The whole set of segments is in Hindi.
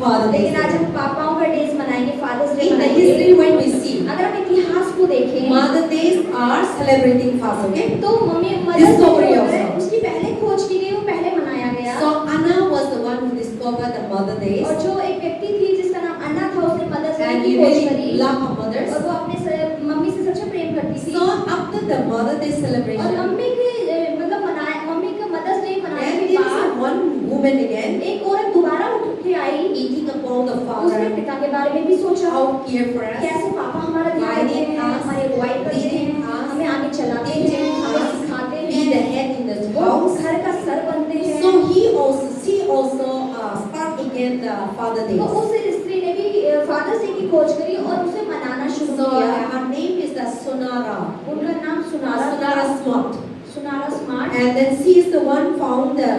Father Day. लेकिन आज हम पापाओं का डेज मनाएंगे, फादर्स डे In the मनाएंगे। history, when we see अगर हम इतिहास को देखें Mother Days are celebrating first, okay? तो मम्मी मदर Discovery जो also. है उसकी पहले खोज की गई, वो पहले मनाया गया। So Anna was the one who discovered the Mother Days, और जो एक व्यक्ति थी जिसका नाम अन्ना था, उसने मदर्स डे and की he खोज really करी loved her mothers. और वो अपने मम्मी से सच में प्रेम करती थी। So after the Mother Day और celebration, मम्मी के मतलब मनाए, मम्मी का मदर्स डे मनाने then के there is बाद one woman again एक औरत दोबारा उठ के आई। eating upon the उसने Father, पिता के बारे में भी सोचा, how care for us, कैसे पापा हमारा ध्यान रखते हैं, हमारी अगुवाई करते हैं, हमें आगे चलाते हैं, हमें सिखाते be the हैं, head in the वो house. घर का सर बनते हैं। So she also start again the Father तो Days. उस स्त्री ने भी फादर्स डे की खोज करी और उसे मनाना शुरू So किया। her name is the Sonara. उनका नाम Sonara Sonara Smart. Sonara smart. And then she is the one found the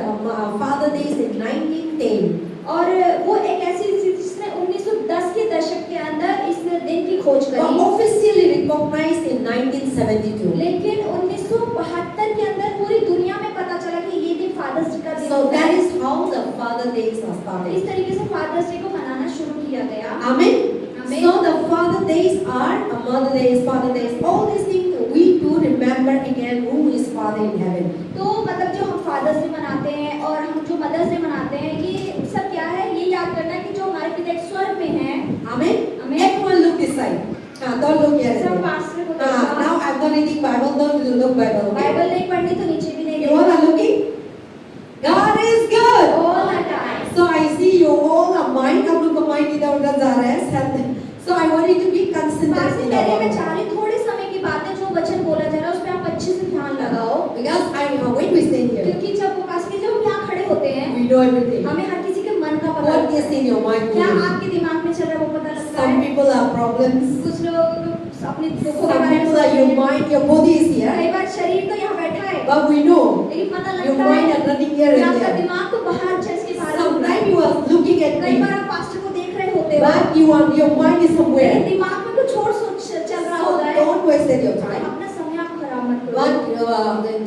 Father Days in 1910. और वो एक ऐसी स्त्री जिसने 1910 के दशक के अंदर इस दिन की खोज But करी, officially recognized in 1972. लेकिन 1972 के अंदर पूरी दुनिया में पता चला कि ये दिन फादर्स डे का दिन So होता that है। is how the Father Days are started. इस तरीके से फादर्स डे को मनाना शुरू किया गया। Amen. Amen. So the Father Days are Mother Days, Father Days. All these things we do remember again who is Father in heaven. तो मतलब जो हम फादर्स डे मनाते हैं और हम जो मदर्स डे मनाते हैं, ये सब क्या है, ये याद करना है कि जो हमारे पिता एक स्वर्ग में हैं। Amen. Amen. Everyone look this side. Don't look here. सब पास्टर को देखा। Now I'm not reading Bible. Don't look Bible. Okay? Bible नहीं पढ़नी तो नीचे भी नहीं You all are looking. God is good. All the time. So I see you all are mind. Kamu kemain di dalam Zares. So I want you to be concentrated pastor in कहने में the चाह रही थोड़े समय की बातें, जो वचन बोला जा रहा है उस पे आप अच्छे से ध्यान लगाओ, because I when we stand here, क्योंकि जब वो पास्टर जब हम यहाँ खड़े होते हैं, we know everything. हमें हर किसी के मन का पता What लगता is है। in your mind? क्या today? आपके दिमाग में चल रहा है वो पता लगता Some है। people have problems. कुछ लोग अपने दुखों के Some बारे में people are सोचते your हैं। mind, your body is here, कई बार शरीर तो यहाँ बैठा है, but we know लेकिन पता your लगता mind है are running here कि and आपका there. दिमाग तो बाहर चर्च के बाहर घूम रहा Sometimes है। you are looking at कई बार me, आप पास्टर को देख रहे होते हो, but your mind is लेकिन somewhere. दिमाग में कुछ और सोच चल रहा So होता है। don't waste your तो time. अपना समय आप खराब मत करो। But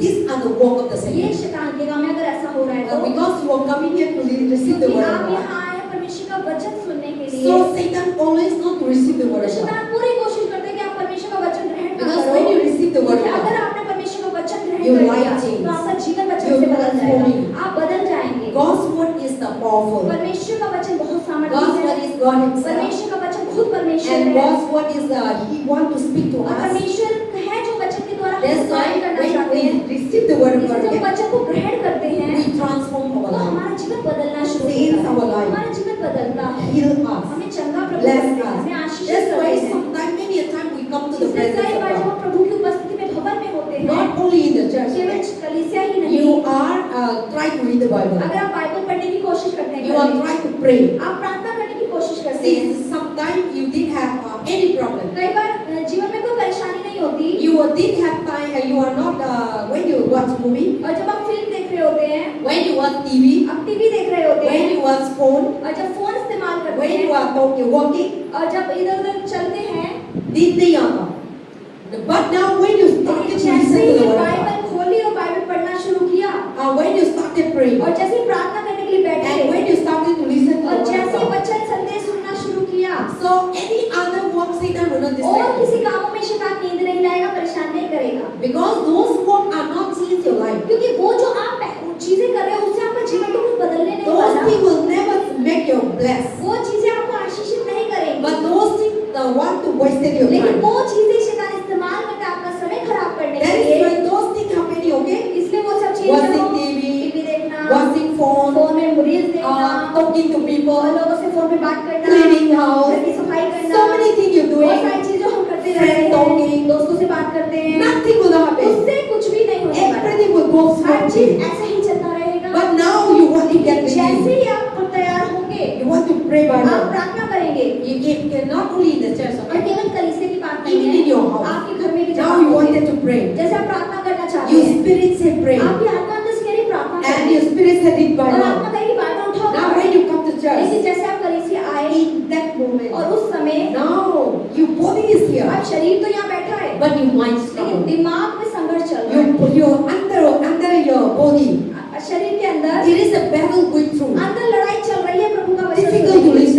these are the work of the ये Satan. शैतान के काम है अगर ऐसा हो रहा है तो, Because you are coming here to receive the क्योंकि word of आप God. यहाँ आए हैं परमेश्वर का वचन सुनने के लिए। So Satan always not to receive the word तो of God. शैतान पूरी कोशिश करता है कि आप परमेश्वर का वचन ग्रहण ना Because करो। when you receive the word of क्योंकि अगर God, आपने परमेश्वर का वचन ग्रहण your कर life लिया changes. तो आपका जीवन वचन Your से बदल जाएगा, transforming. आप बदल जाएंगे। God's word is the powerful. परमेश्वर का वचन बहुत God's सामर्थी word है। is God Himself. परमेश्वर का वचन खुद परमेश्वर And है God's word is He want to speak to और us. परमेश्वर है जो वचन के द्वारा That's हमें why कार्य करना when चाहते हैं। we receive the word of God, इसलिए जब okay, वचन को ग्रहण करते हैं we transform तो our life, हमारा जीवन बदलना शुरू Change होता our है। life. हमारा जीवन बदलता है, heal us, हमें चंगा प्रभु bless करते हैं, us. हमें आशीषित That's करते why हैं। sometimes many a time we come to the इसलिए presence कई of बार जब God. हम प्रभु की उपस्थिति में भवन में होते हैं, Not only in the church, केवल okay? कलीसिया ही नहीं, You are trying to read the Bible. अगर आप बाइबल पढ़ने की कोशिश करते हैं, You are trying to pray. आप प्रार्थना करने की कोशिश करते हैं। See, sometimes you didn't have any problem. कई बार जीवन में कोई परेशानी नहीं होती You didn't have time. You are not when you watch movie, और जब आप फिल्म देख रहे होते हैं, when you watch TV, आप टीवी देख रहे होते when हैं you watch phone, और जब फोन इस्तेमाल करते when you हैं are talking, walking, और जब इधर उधर चलते हैं, did the younger. But now when you started लेकिन to जैसे listen to he the word of God, Bible खोली और बाइबल पढ़ना शुरू किया when you started praying, और जैसे ही प्रार्थना करने के लिए बैठे and when you started to listen to और the word जैसे of ही God, वचन संदेश सुनना शुरू किया so any other work Satan will not और distract किसी you. कामों में शैतान नींद नहीं लाएगा, परेशान नहीं करेगा, Because those work are not change your life. क्योंकि वो जो आप चीजें कर रहे हो उससे आपका जीवन तो कुछ बदलने नहीं Those वाला। things will never make you blessed. वो चीजें आपको आशीषित नहीं करेंगी, But those things want to waste your लेकिन time. वो चीजें शैतान इस्तेमाल करता है आपका समय खराब करने के That is लिए। why those things happening, okay? इसलिए वो सब चीजें Watching हो, TV, टीवी देखना, Watching phone, फोन में रील्स देखना, talking to और people, लोगों से फोन पे बात करना, cleaning घर house, की सफाई करना, so many things you're बहुत doing. सारी चीजें हम करते Friend रहते हैं, talking, दोस्तों से बात करते हैं, Nothing will happen. उससे कुछ भी नहीं होने वाला, Everything will go हर चीज smoothly. ऐसे ही चलता रहेगा। But now you want to get जैसे ready. ही आप तैयार होंगे, You want to pray आप Bible. प्रार्थना करेंगे, You can not only in the church, और okay? केवल कलीसिया की बात नहीं Even है, in your house. आपके घर में भी जब Now आप you होंगे, wanted to pray. जैसे आप प्रार्थना करना चाहते Your हैं, spirit say pray. आपकी आत्मा अंदर से कह रही प्रार्थना And करें, your spirit said read और आत्मा Bible. कहेगी बाइबल उठाओ। Now when you come to लेकिन church, जैसे आप कलीसिया आए in that moment, और उस समय now your body is here, अब शरीर तो यहाँ बैठा है, but your mind is लेकिन not. दिमाग में संघर्ष चल रहा है। Your under your body, शरीर के अंदर there is a battle going through. अंदर लड़ाई चल रही है प्रभु का वचन Difficult सुनने to की। listen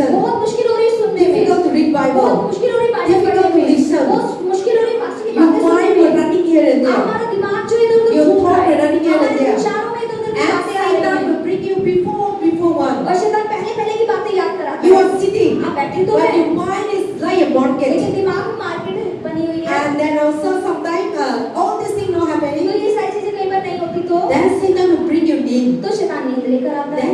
Bible. मुश्किल हो रही बातें Difficult पढ़ने to में, listen. बहुत मुश्किल हो रही पास्टर की Your बातें mind सुनने will में। running here and there. हमारा दिमाग जो इधर-उधर Your घूम रहा thought है, will running here and हमारे there. विचारों में इधर-उधर की And बातें आ रही Satan हैं। will bring you before one. और शैतान पहले की बातें याद कराता You है। are sitting, आप बैठे तो but हैं, your mind is like a market. लेकिन दिमाग में मार्केट बनी हुई है। And then also sometimes all these things not तो happening. ये सारी चीजें कई बार नहीं होती तो Then Satan will bring you in. तो शैतान नींद लेकर आता है, Then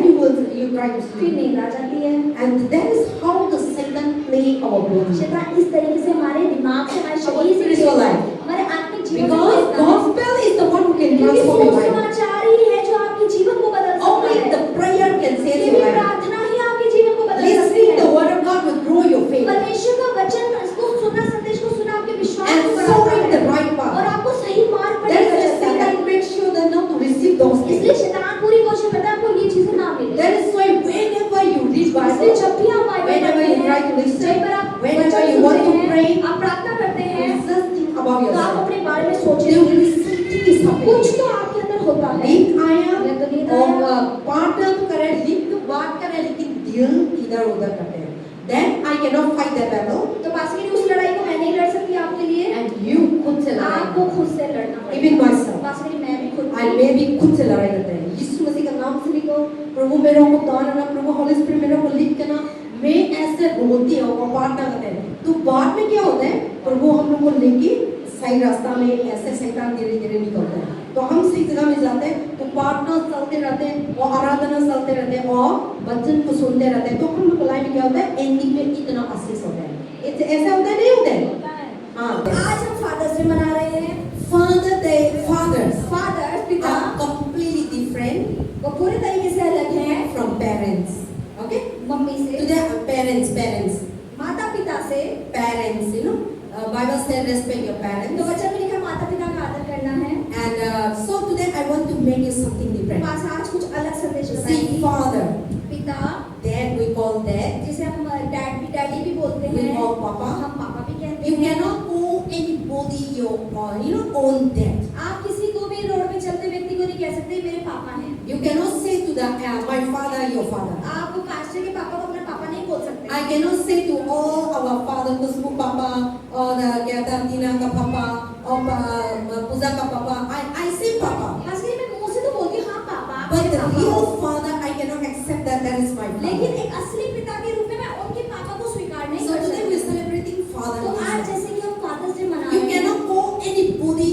you try to फिर sleep. नींद आ जाती है। And that is how the Satan play our body. शैतान इस तरीके से हमारे दिमाग से, हमारे शरीर से spiritual life. हमारे आत्मिक जीवन Because में gospel is the one who can क्योंकि transform your life. सुसमाचार ही है जो आपके जीवन को बदल सकता Only है। the prayer can save your केवल life. प्रार्थना ही आपके जीवन को बदल सकती Listening है। the word of God will grow your faith. परमेश्वर का वचन को सुनना, संदेश को सुनना आपके विश्वास And को बढ़ाता sowing the है right और path. आपको सही मार्ग पर That's लेकर why चलता है। Satan makes sure that not to receive those things. इसलिए शैतान पूरी कोशिश करता है आपको ये चीजें ना मिले। That is why whenever you read इसलिए Bible, जब भी आप बाइबल whenever पढ़ते you try हैं, to listen, जब पर आप whenever वचन you want सुनते to pray, हैं, आप प्रार्थना करते हैं, just think about तो आप yourself. अपने बारे में There सोचें will be something is happening. कुछ तो आपके अंदर होता है। नींद आया या तो नींद और आया, पार्टनर तो करे, लिख तो बात करे, लेकिन दिल इधर उधर करते हैं. Then I cannot fight that battle. तो पास की उस लड़ाई को मैं नहीं लड़ सकती आपके लिए। And you खुद से लड़ाई. आपको खुद से लड़ना पड़ेगा। Even myself. पास की मैं भी खुद I may be खुद से लड़ाई करते हैं. यीशु मसीह का नाम से लिखो, प्रभु मेरे को दान करना, प्रभु हॉली स्पिरिट मेरे को लिख करना. मैं ऐसे रोती हूँ और प्रार्थना करते हैं. तो बाद में क्या होता है? प्रभु हम लोग को लेके सही रास्ता में ऐसे शैतान धीरे धीरे निकलते हैं. तो हम सही जगह में जाते हैं, तो प्रार्थना चलते रहते हैं और आराधना चलते रहते हैं और वचन को सुनते रहते हैं. तो हम लोग लाइफ में क्या होता है? एंडिंग में इतना आशीष होता है. ऐसा होता है नहीं होता है? हाँ. आज हम फादर्स डे मना रहे हैं। Father Day, fathers फादर्स पिता are completely different वो पूरे तरीके से अलग हैं from parents. Okay? मम्मी से, Today parents, माता पिता से। parents. You know, Bible says respect your तो parents. वचन में लिखा माता पिता का आदर करना है। And so today I want to make you something different. पास आज कुछ अलग संदेश See, बताएंगे। father, पिता dad we call dad. जिसे हम डैडी भी बोलते We हैं, call papa. हम पापा भी कहते You हैं। cannot call anybody your own dad. आप किसी को भी रोड पे चलते व्यक्ति को नहीं कह सकते मेरे पापा हैं। You cannot say to the my father your father. आप पास्टर के पापा को अपना पापा नहीं बोल सकते। I cannot say to all our father, Kusmu Papa, or क्या था टीना का पापा, और पूजा का पापा. I say Papa. पास्टर मैं मुंह से तो बोलती हूँ हाँ पापा। But मेरे the पापा real हो। father, I cannot accept that is my लेकिन father. एक असली पिता के रूप में मैं उनके पापा को स्वीकार नहीं So कर today we are सकती। celebrating तो Father. आज जैसे कि हम फादर्स डे मना You रहे हैं, cannot call anybody.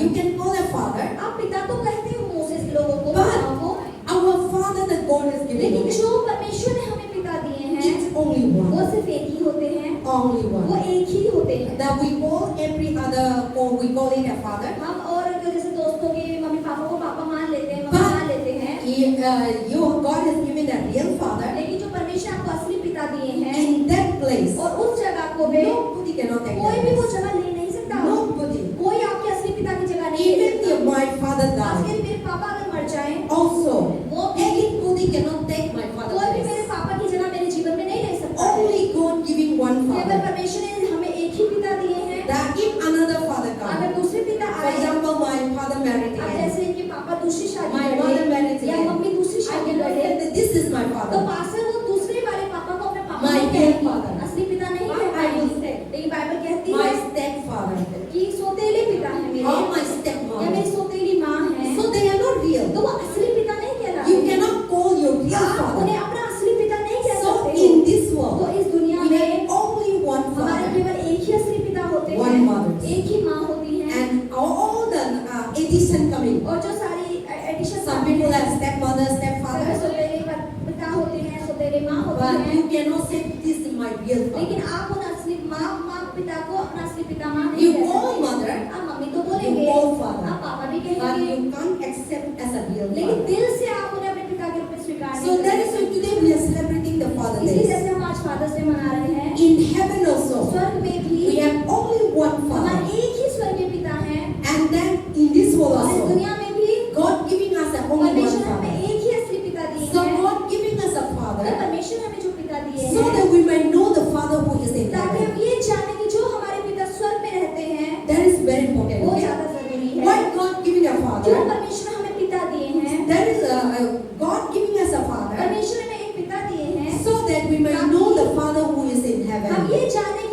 You can call a father. आप पिता तो कहते हो मुंह से लोगों को, But पिताओं को, our Father that God has given लेकिन us, जो परमेश्वर ने हमें पिता दिए हैं it's only वो one. सिर्फ एक ही होते हैं, Only वो one. एक ही होते हैं। That we call every other, or we call it a father. हम और जैसे दोस्तों के मम्मी पापा को पापा मान लेते हैं, मम्मी मान लेते हैं, Your God has given a real father. लेकिन जो परमेश्वर आपको असली पिता दिए हैं In that place, और उस जगह को भी nobody cannot take कोई that भी वो place. जगह ले नहीं सकता। Nobody. कोई आपके असली पिता की जगह नहीं ले Even सकता। if my father आज के died, मेरे पापा अगर मर जाएं, also, वो anybody cannot take my father's कोई भी place. मेरे पापा की जगह मेरे जीवन में नहीं ले सकता है। Only God giving one केवल father. परमेश्वर ने हमें एक ही पिता दिए हैं। That if another father अगर comes, दूसरे पिता for आए, example, my father married अब again, जैसे इनके पापा दूसरी शादी my कर mother ले married या again, मम्मी दूसरी I शादी cannot कर say ले, that this is my तो father. पास्टर वो दूसरे वाले पापा को अपने पापा My नहीं dear कहेंगे, father. असली पिता नहीं Why कह I will पाएंगे। say? लेकिन बाइबल कहती My है stepfather कि सोतेले पिता है मेरे or my या stepmother. मेरी सोतेली माँ है, So they are not real. तो वो असली पिता नहीं कहलाते। You cannot call your real आप father. उन्हें अपना असली पिता नहीं कह So सकते। in this तो world, इस दुनिया we में have only one हमारे father केवल एक ही असली पिता होते One हैं, mother. एक ही माँ होती है। and all the addition coming. और जो सारी addition Some people have stepmother, stepfather, सोतेले पिता होते हैं, सोतेले माँ होती but हैं, you cannot say this is my real father. लेकिन आप उन असली माँ पिता को अपना असली पिता माँ नहीं You कह call सकते। mother, आप मम्मी तो बोलेंगे, you call father, आप पापा भी but कहेंगे, you can't accept as a real लेकिन father. दिल से आप उन्हें अपने पिता के रूप में स्वीकार So नहीं that कर is सकते। why today we are celebrating the Father इसलिए Day. जैसे हम आज फादर्स डे मना रहे हैं, In heaven also, स्वर्ग में भी we have only one हमारे Father. एक ही स्वर्गीय पिता हैं, And then in this world और इस also, दुनिया में भी God giving us a only one परमेश्वर ने हमें Father. एक ही असली पिता दिए So हैं। God giving us a और Father परमेश्वर ने हमें जो पिता दिए so हैं, that we might know the Father who is in ताकि heaven. हम ये जाने कि जो हमारे पिता स्वर्ग में रहते हैं That is very important. वो Okay? ज्यादा जरूरी है। Why God giving a जो Father? परमेश्वर हमें पिता दिए हैं, That is God giving us a Father परमेश्वर ने एक पिता दिए हैं, so that we might know the Father who is in हम heaven. ये जाने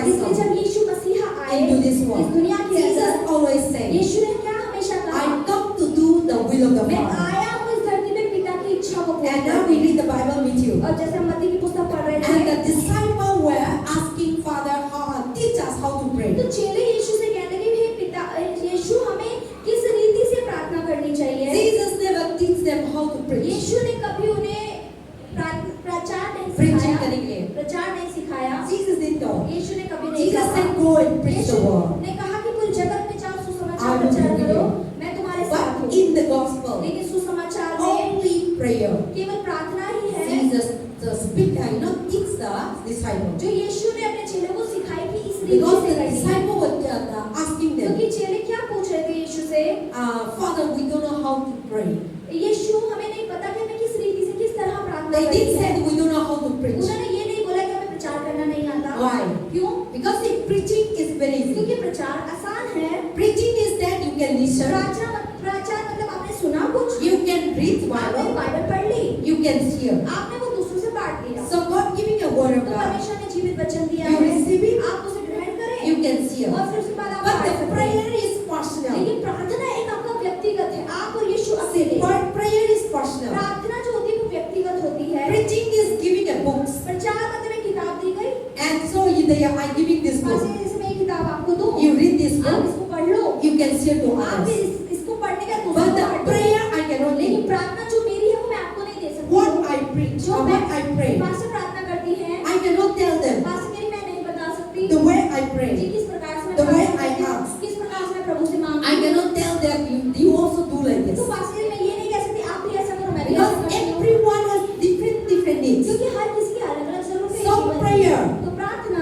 इसलिए जब यीशु मसीहा आए into this इस world. दुनिया के अंदर, Jesus always said, यीशु ने क्या हमेशा कहा, I come to do the will of the मैं Father. आया हूँ इस धरती में पिता की इच्छा को पूरा And now we करने। read the Bible with you. और जैसे हम मत्ती की पुस्तक पढ़ रहे And थे, the disciples were asking Father, teach us how to pray. तो चेले यीशु से कहते कि हे पिता, यीशु हमें किस रीति से प्रार्थना करनी चाहिए। Jesus never teach them how to preach. यीशु ने कभी उन्हें प्रचार नहीं Preaching सिखाया, करने के लिए. प्रचार नहीं सिखाया। Jesus didn't know. यीशु ने कभी नहीं Jesus कहा। said, go and preach the Yeshu word. ने कहा कि पूरे जगत में जाओ, I सुसमाचार will प्रचार be with करो, you. मैं तुम्हारे साथ But हूँ। in the gospel, लेकिन सुसमाचार में only prayer. केवल प्रार्थना ही है Jesus, the speaker, teach the disciples. जो यीशु ने अपने चेलों को सिखाई कि इस रीति Because से the करनी है। disciples were asking them, क्योंकि चेले क्या पूछ रहे थे यीशु से, Father, we don't know how to pray. यीशु हमें नहीं पता कि हमें किस रीति से किस तरह प्रार्थना They करनी didn't है। say we don't know how to preach. उन्होंने ये नहीं बोला कि हमें प्रचार करना नहीं आता। Why? क्यों? Because if preaching is very easy. क्योंकि प्रचार आसान है। Preaching is that you can listen, प्रचार मतलब आपने सुना कुछ, you can read आपने Bible, बाइबल पढ़ ली, you can hear. आपने वो दूसरों से बांट दिया। So God giving a word of तो God, परमेश्वर ने जीवित वचन दिया You है, receive it, आप उसे ग्रहण करें you can hear. और फिर उसके बाद आप But बांट the सकते हैं। prayer is personal. लेकिन प्रार्थना एक आपका व्यक्तिगत है, आप और यीशु अकेले। But prayer is personal. प्रार्थना जो होती है वो व्यक्तिगत होती है। Preaching is giving a book. प्रचार मतलब एक किताब दी गई, And so they are giving this बस book. इसमें एक किताब आपको दूं, You read this आप book, इसको पढ़ लो, you can share to आप others. इसको पढ़ने का But दूसरों को the बांट दो। prayer I cannot लेकिन leave. प्रार्थना जो मेरी है वो मैं आपको नहीं दे सकती। What I preach जो or मैं what I pray, पास्टर प्रार्थना करती है, I cannot tell them. Pastor मेरी मैं नहीं बता सकती। The way I ji pray, किस प्रकार से मैं The way प्रार्थना I करती हूँ, ask. किस प्रकार से मैं प्रभु से मांगती I हूँ। cannot tell them you also do like तो this. पास्टर मैं ये नहीं कह सकती आप भी ऐसा करो, मैं भी ऐसा Because करती हूँ। everyone has different needs. क्योंकि हर किसी की अलग-अलग ज़रूरतें हैं So जीवन में। prayer तो प्रार्थना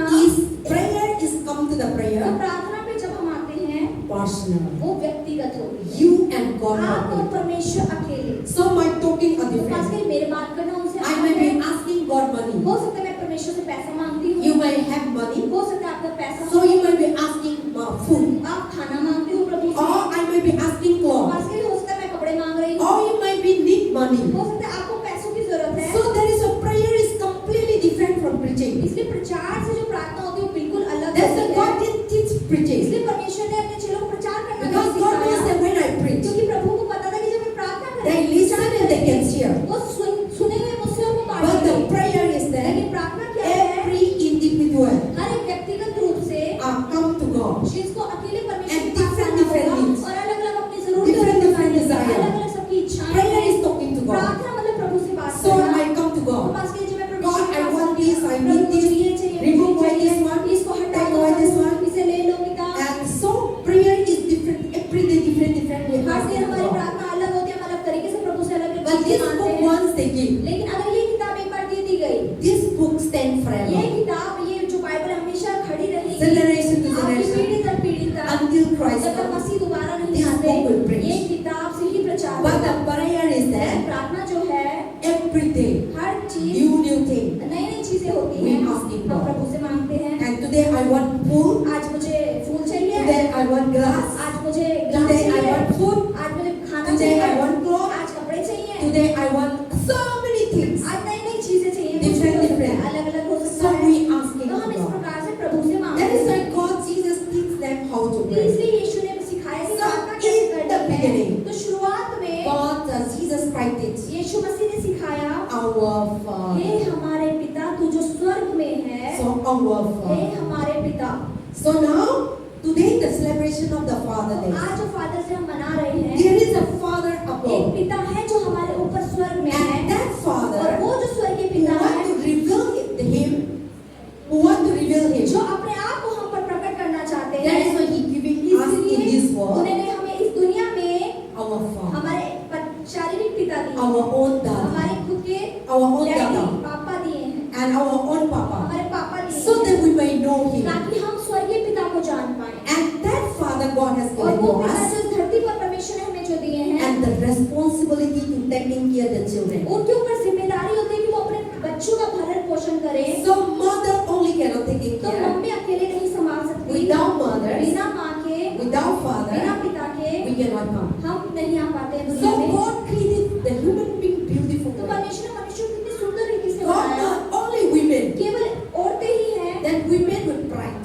is come to the तो prayer प्रार्थना पे जब हम आते हैं personal. वो व्यक्तिगत होती है। You and God आप और are परमेश्वर अकेले। So my talking are तो different. पास्टर मेरे बात करना उनसे I अलग may be है। asking God money. हो सकता है मैं परमेश्वर से पैसा मांगती हूँ, You may have money. हो सकता है आपका पैसा So you may be asking food. आप खाना मांगती हूँ प्रभु से, Or I may be asking clothes. Pastor हो सकता है मैं कपड़े मांग रही हूँ, Or you may be need money. हो सकता है आपको पैसों की जरूरत है। So there is a prayer is completely different from preaching. इसलिए प्रचार से जो प्रार्थना होती है वो बिल्कुल अलग That's होती why है। God didn't teach preaching. इसलिए परमेश्वर ने अपने चेलों को प्रचार करना नहीं Because God knows सिखाया, that when I preach, क्योंकि प्रभु को पता था कि जब मैं प्रार्थना they करें, listen and they can hear. वो सुनेंगे मुझसे और वो But बांटेंगे। the prayer is लेकिन that प्रार्थना क्या है? every individual हर एक व्यक्तिगत रूप से come to God. जिसको अकेले परमेश्वर And के पास different आना होगा needs. और अलग-अलग अपनी जरूरतें Different बतानी है, desire. अलग-अलग सबकी इच्छाएं Prayer हैं। is talking to God. प्रार्थना मतलब प्रभु से बात So करना। I come to तो God. पास के जी मैं God, परमेश्वर के I पास want आती this, हूँ, I प्रभु need मुझे this, ये चाहिए, remove मुझे away चाहिए, this one, इसको हटा take दो away this प्रभु, one. इसे ले लो पिता। And so prayer is different, every day different. We her ask दिन to हमारी God. प्रार्थना अलग होती है, हम अलग तरीके से प्रभु से अलग-अलग But चीजें this मांगते book हैं। once they give, लेकिन अगर ये किताब एक बार दे दी गई, this book stand ये forever. किताब, ये जो बाइबल हमेशा खड़ी रहेगी Generation to आपकी generation. पीढ़ी दर पीढ़ी तक, Until Christ जब तक comes. मसीह दोबारा नहीं This आते, book will preach. ये किताब से ही प्रचार But होगा। the prayer is that प्रार्थना जो है, every day, हर चीज new thing. नई-नई चीजें होती We हैं, asking हम God. प्रभु से मांगते हैं। And today I want food. आज मुझे फूल चाहिए, Today I want glass. आज मुझे ग्लास Today I चाहिए, want food. आज मुझे खाना Today चाहिए, I want clothes. आज कपड़े चाहिए, Today I want so many things. आज नई-नई चीजें चाहिए, Different, कुछ भी हो सकता है, different. अलग-अलग हो सकता So है। we asking तो हम इस God. प्रकार से प्रभु से मांगते That is हैं। why God, Jesus teach them how to तो pray. इसलिए यीशु ने सिखाया कि So प्रार्थना in कैसे the करनी है। beginning, तो शुरुआत में God, Jesus Christ teach यीशु मसीह ने सिखाया, our हे Father. हमारे पिता तू जो स्वर्ग में है, So our हे Father. हमारे पिता। So now, today the celebration of the Father Day. आज जो फादर से हम मना रहे हैं, There is a Father एक above. पिता है जो हमारे ऊपर स्वर्ग में है, And that और Father वो जो स्वर्गीय who पिता want है, to reveal Him, who want to reveal Him. जो अपने आप को हम पर प्रकट करना चाहते That हैं, is why He giving us in this इसलिए world उन्होंने हमें इस दुनिया में our Father, हमारे शारीरिक पिता दिए, our own Daddy, हमारे खुद के our own डैडी, Dada, पापा दिए हैं, and our own Papa, हमारे पापा दिए so हैं, that we may know Him. ताकि हम स्वर्गीय पिता को जान पाएं। And that Father God has और given वो to पिता us, जो इस धरती पर परमेश्वर ने हमें जो दिए हैं, and the responsibility to taking care of the children. उनके ऊपर जिम्मेदारी होती है कि वो अपने बच्चों का भरण पोषण करें। So mother only cannot take तो care. मम्मी अकेले नहीं संभाल सकती, Without mothers, बिना माँ के, without बिना father, पिता के we cannot come. हम नहीं आ पाते हैं So दुनिया में। God created the human being beautiful. तो परमेश्वर ने मनुष्य को कितनी सुंदर रीति से God बनाया। not only women, केवल औरतें ही हैं, that women with pride.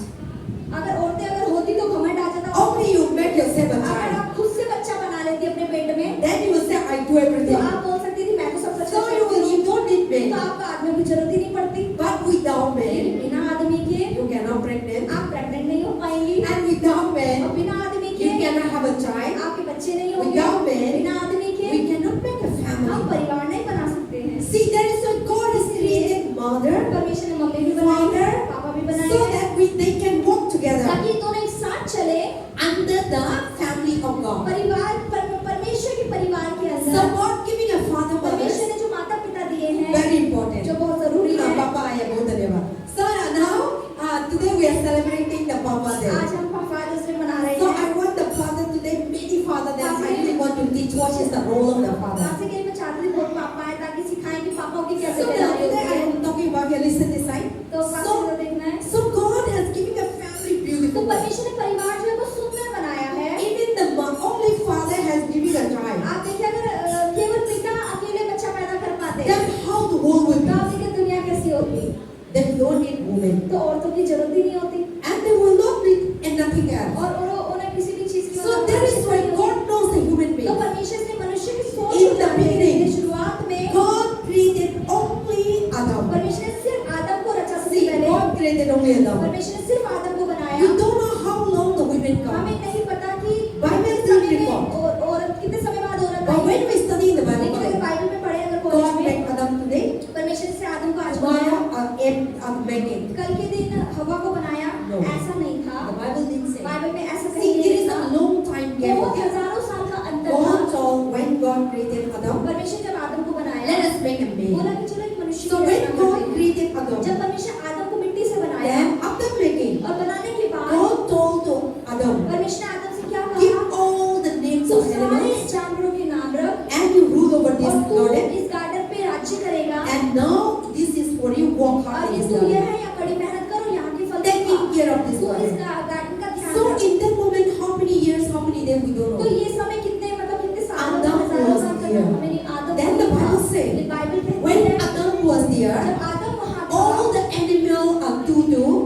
women. तो औरतों की जरूरत ही नहीं होती And they will not need and nothing else. और उन्हें किसी भी चीज की So that is why God knows the human तो being. परमेश्वर ने मनुष्य की सोच In को the जानने के beginning, लिए शुरुआत में God created only Adam. परमेश्वर ने सिर्फ आदम को रचा सबसे See, पहले God created only Adam. परमेश्वर ने सिर्फ आदम को बनाया You don't know how long the women come. हमें नहीं पता कि Bible कितने doesn't समय में report. औरत कितने समय बाद औरत But I when we study the लेकिन अगर Bible, बाइबल में पढ़े अगर कॉलेज God में made Adam today. परमेश्वर से आदम को आज बनाया Tomorrow, make it. कल के दिन हवा को बनाया No. ऐसा नहीं था The Bible didn't say. Bible में ऐसा See, कहीं it नहीं is a था long time gap. बहुत हजारों साल का अंतर था God told when God created Adam, परमेश्वर जब आदम को बनाया let us make a बोला man. कि चलो एक मनुष्य So की when रचना God करते हैं। created Adam, जब परमेश्वर आदम को मिट्टी से बनाया then after making, और बनाने के बाद God told to Adam, परमेश्वर ने आदम से क्या give कहा all the names तू of सारे animals जानवरों के नाम रख and you rule over this और तू garden. इस गार्डन पे राज्य करेगा And now this is for you, walk hard और in ये this तू ये garden. है या कड़ी मेहनत करो यहाँ के फल Taking खा। care of this तू इस garden. गार्डन का ध्यान So रख in that moment, how many years, how many days, we don't तो know. ये समय कितने मतलब कितने सालों Adam हजारों was साल तक here. हमें नहीं आदम Then को the देखा। Bible say, ये बाइबल कहती when है Adam was there, जब आदम वहाँ था all the animals are to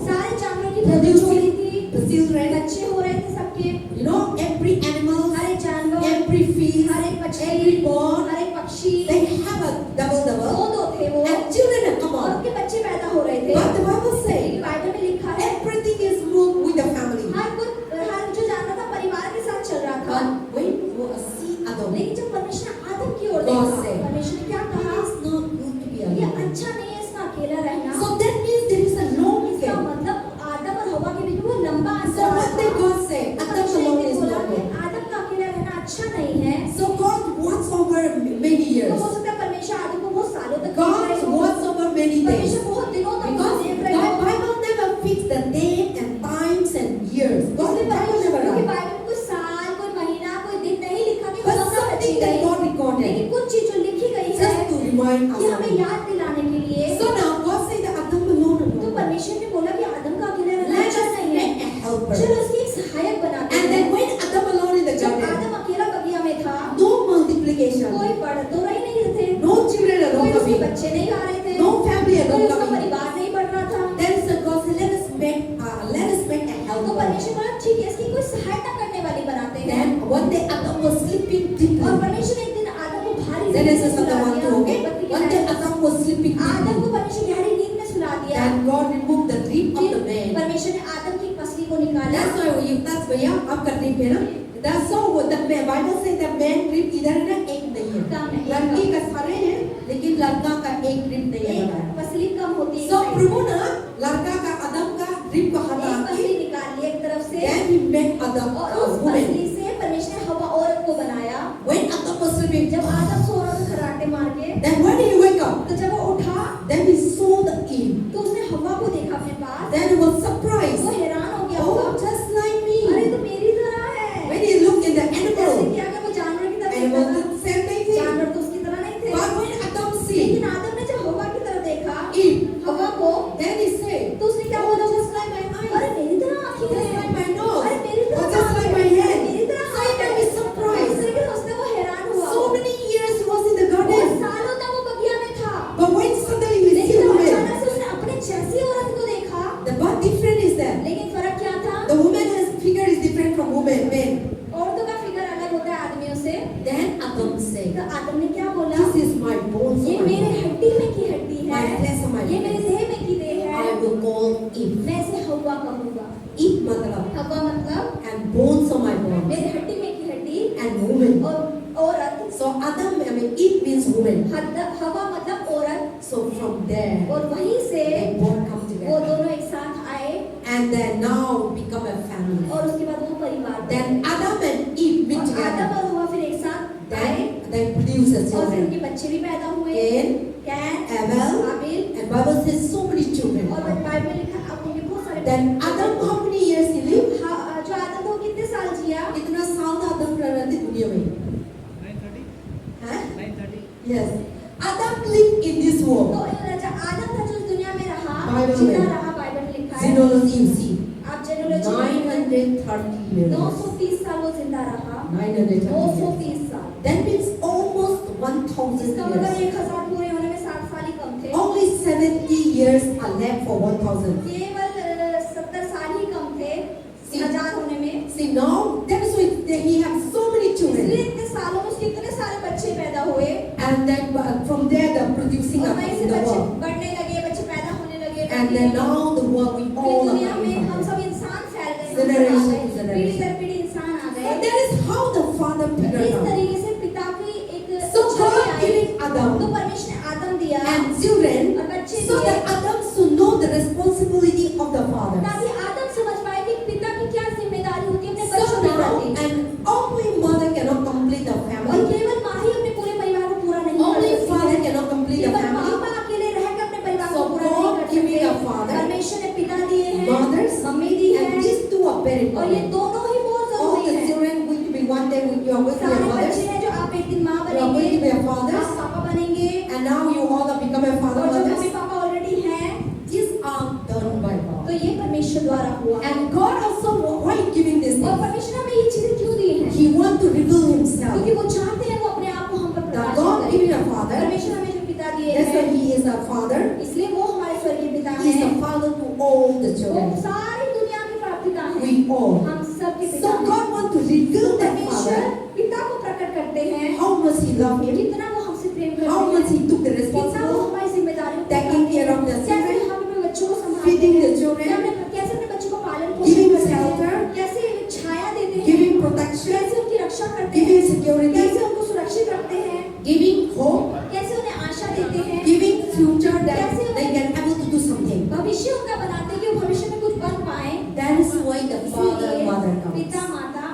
सारे जानवरों की Producing हो रही थी the children. बच्चे हो रहे थे सबके You know, every animal, हर एक जानवर every fish, हर एक मछली every bird, हर एक पक्षी they have a double. दो थे वो And children have come और out. उनके बच्चे पैदा हो रहे थे But the Bible लेकिन says, बाइबल में लिखा है everything is moved with the family. हर जो जानवर था परिवार के साथ चल रहा था But when you see Adam, लेकिन जब परमेश्वर ने आदम की ओर God देखा said, परमेश्वर ने क्या it कहा is not good to be ये alone. अच्छा नहीं है इसमें अकेला रहना So that means there is a long इसका gap. मतलब आदम और हवा के बीच में वो लंबा So अंतर what did था God say? तो Adam परमेश्वर alone ने is बोला not कि good. आदम का अकेला रहना अच्छा नहीं है So God watches over many तो years. हो सकता है परमेश्वर आदम को बहुत सालों तक देख God रहे हो watches over many days. परमेश्वर बहुत दिनों तक Because उसे देख the रहे हो Bible never fixed the date and times and years. God इसलिए Bible never क्योंकि wrote. बाइबल में कोई साल कोई महीना कोई दिन नहीं लिखा कि But वो सब रची something that गई God recorded लेकिन कुछ चीज जो लिखी गई है just to remind ये हमें us. याद दिलाने के लिए So now God said that Adam alone. तो परमेश्वर ने बोला कि आदम का अकेला रहना Let अच्छा us नहीं है make a helper. चलो उसकी एक सहायक बनाते And हैं then when Adam alone in the जब garden, आदम अकेला बगिया में था no multiplication, कोई बढ़ तो रहे नहीं थे no children कोई alone उसके coming, बच्चे नहीं आ रहे थे no family कोई alone उसका coming. परिवार नहीं बढ़ रहा था Then so God said, let us make a तो helper. परमेश्वर बोला ठीक है इसकी कोई सहायता करने वाली बनाते हैं Then one day Adam was sleeping और deeply. परमेश्वर ने एक दिन आदम को भारी Then नींद this में is सुला chapter 1 दिया 2, okay? बत्ती के One day light Adam was sleeping Adam deeply. को परमेश्वर गहरी नींद में सुला दिया Then God removed the rib of फिर the man. परमेश्वर ने आदम की पसली को निकाला That's why yeah, आपका rib है ना? That's so the Bible says that man rib इधर है ना एक नहीं है. कम है लड़की का सारे हैं लेकिन लड़का का एक rib नहीं है एक बताया. पसली कम होती है So एक प्रभु ना लड़का का आदम का rib को हटा के पसली निकाल ली एक तरफ से then he made Adam और a उस woman. पसली से परमेश्वर ने हवा औरत को बनाया When Adam was sleeping, जब आदम सो रहा था खराटे मार के then when he wake up, तो जब वो उठा then he saw the Eve. तो उसने हवा को देखा अपने पास Then he was surprised. वो हैरान हो गया Oh, होगा just like अरे me. तो मेरी तरह है When he looked in the जैसे animal, कि अगर वो जानवर की तरह animal देखा did same thing. जानवर तो उसकी तरह नहीं थे But when Adam see लेकिन आदम ने जब हवा की तरफ देखा Eve, हवा को then he said, तो उसने क्या oh, बोला just like my eyes, अरे मेरी तरह आंखें just हैं like my nose, अरे मेरी or तरह just आंखें like my हैं, head. मेरी तरह So हाथ he है। was surprised. लेकिन उसने वो हैरान हुआ So many years he was in the और garden. सालों तक वो बगिया में था But when suddenly he लेकिन see जब woman, अचानक से उसने अपने जैसी औरत को देखा the what different is that? लेकिन फर्क क्या था The woman has figure is different from woman, men. औरतों का फिगर अलग होता है आदमियों से Then Adam said, तो आदम ने क्या बोला this is my bones, ये my मेरे bone. हड्डी में की हड्डी My है flesh of my ये मेरे flesh. देह में की देह I है will call Eve. मैं इसे हवा कहूंगा Eve मतलब हवा मतलब and bones of my bones मेरे हड्डी में की हड्डी and woman. और औरत So Adam, I mean Eve means woman. हवा मतलब औरत So from there और वहीं से they both come वो together दोनों एक साथ आए and then now become a family. और उसके बाद वो परिवार बने। Then Adam and Eve meet और आदम together. और हवा फिर एक साथ आए Then they produce a और फिर children. उनके बच्चे भी पैदा हुए Cain, can Abel, Habil and Bible says so many children. और बाइबल में लिखा अब उनके बहुत सारे Then Adam how many years he lived? जो आदम था वो कितने साल जिया कितना साल था आदम रह रहे थे दुनिया में? 930 हाँ? 930 Yes. Adam lived in this तो world. आदम था जो इस दुनिया में रहा बाइबल जितना में। रहा बाइबल में लिखा है Genealogy you see. आप जेनोलॉजी 930 years. 930 साल वो जिंदा रहा 930 years. 930 साल That means almost 1000 इसका मतलब years. 1000 पूरे होने में 60 साल ही कम थे, Only 70 years are left for 1000. केवल 70 साल ही कम थे 1000 होने में। See now, that is why he has so many इसलिए children. इतने सालों में उसके इतने सारे बच्चे पैदा हुए And then from there they're producing और up वहीं in से the बच्चे world. बढ़ने लगे, बच्चे पैदा होने लगे, And then now the world we फिर all are दुनिया में हम coming. सब इंसान फैल गए, Generation हम to सब आ गए, generation. पीढ़ी दर पीढ़ी इंसान आ So गए। that is how the Father इस figured out. तरीके से पिता की एक So छवि God आई। giving तो Adam परमेश्वर ने आदम दिया and children और बच्चे so दिए that Adam should know the responsibility of the father. ताकि आदम समझ पाए कि पिता की क्या जिम्मेदारी होती है अपने So बच्चों के now, प्रति। and only mother cannot complete the और family. केवल माँ ही अपने पूरे परिवार को पूरा नहीं कर Only सकती father है। cannot complete the केवल family. पापा अकेले रहकर अपने परिवार को So पूरा नहीं God कर giving सकते। a father, परमेश्वर ने पिता दिए हैं, Mothers, मम्मी दी है, and these two are very और ये important. दोनों ही बहुत All जरूरी the है। children going to be one day with you are going to be सारे a बच्चे mothers, हैं जो आप एक दिन माँ you are going to बनेंगे, be a आप fathers, पापा बनेंगे, and now you all have become a father, और जो मम्मी mothers. पापा ऑलरेडी हैं, These are done by God. तो ये परमेश्वर द्वारा हुआ। And God also, why giving this और thing? परमेश्वर हमें ये चीजें क्यों दी हैं? He wants to reveal Himself. क्योंकि वो चाहते हैं वो अपने आप को हम पर That प्रकाशित God करें। giving a father, परमेश्वर हमें जो पिता दिए that's why हैं, He is a father. इसलिए वो हमारे स्वर्गीय पिता He is हैं। a father to all the वो children. सारी दुनिया के पिता हैं। We all. हम सब के पिता So हैं। God wants to reveal that परमेश्वर father, पिता को प्रकट करते हैं, how much He loved him, कितना वो हमसे प्रेम करते how हैं, much He took the कितना वो responsibility, हमारी जिम्मेदारियों को taking उठाते care हैं, of the कैसे children, हम अपने बच्चों को संभालते feeding the हैं, children, कैसे अपने बच्चों को पालन पोषण giving करते हैं, shelter, कैसे छाया देते हैं, giving protection, कैसे उनकी रक्षा करते हैं, giving security, कैसे उनको सुरक्षित रखते हैं, giving hope, कैसे उन्हें आशा देते हैं, giving future that they can able to do something. भविष्य उनका बनाते हैं कि वो भविष्य में कुछ बन पाए। That is why the father, इसलिए mother पिता comes. माता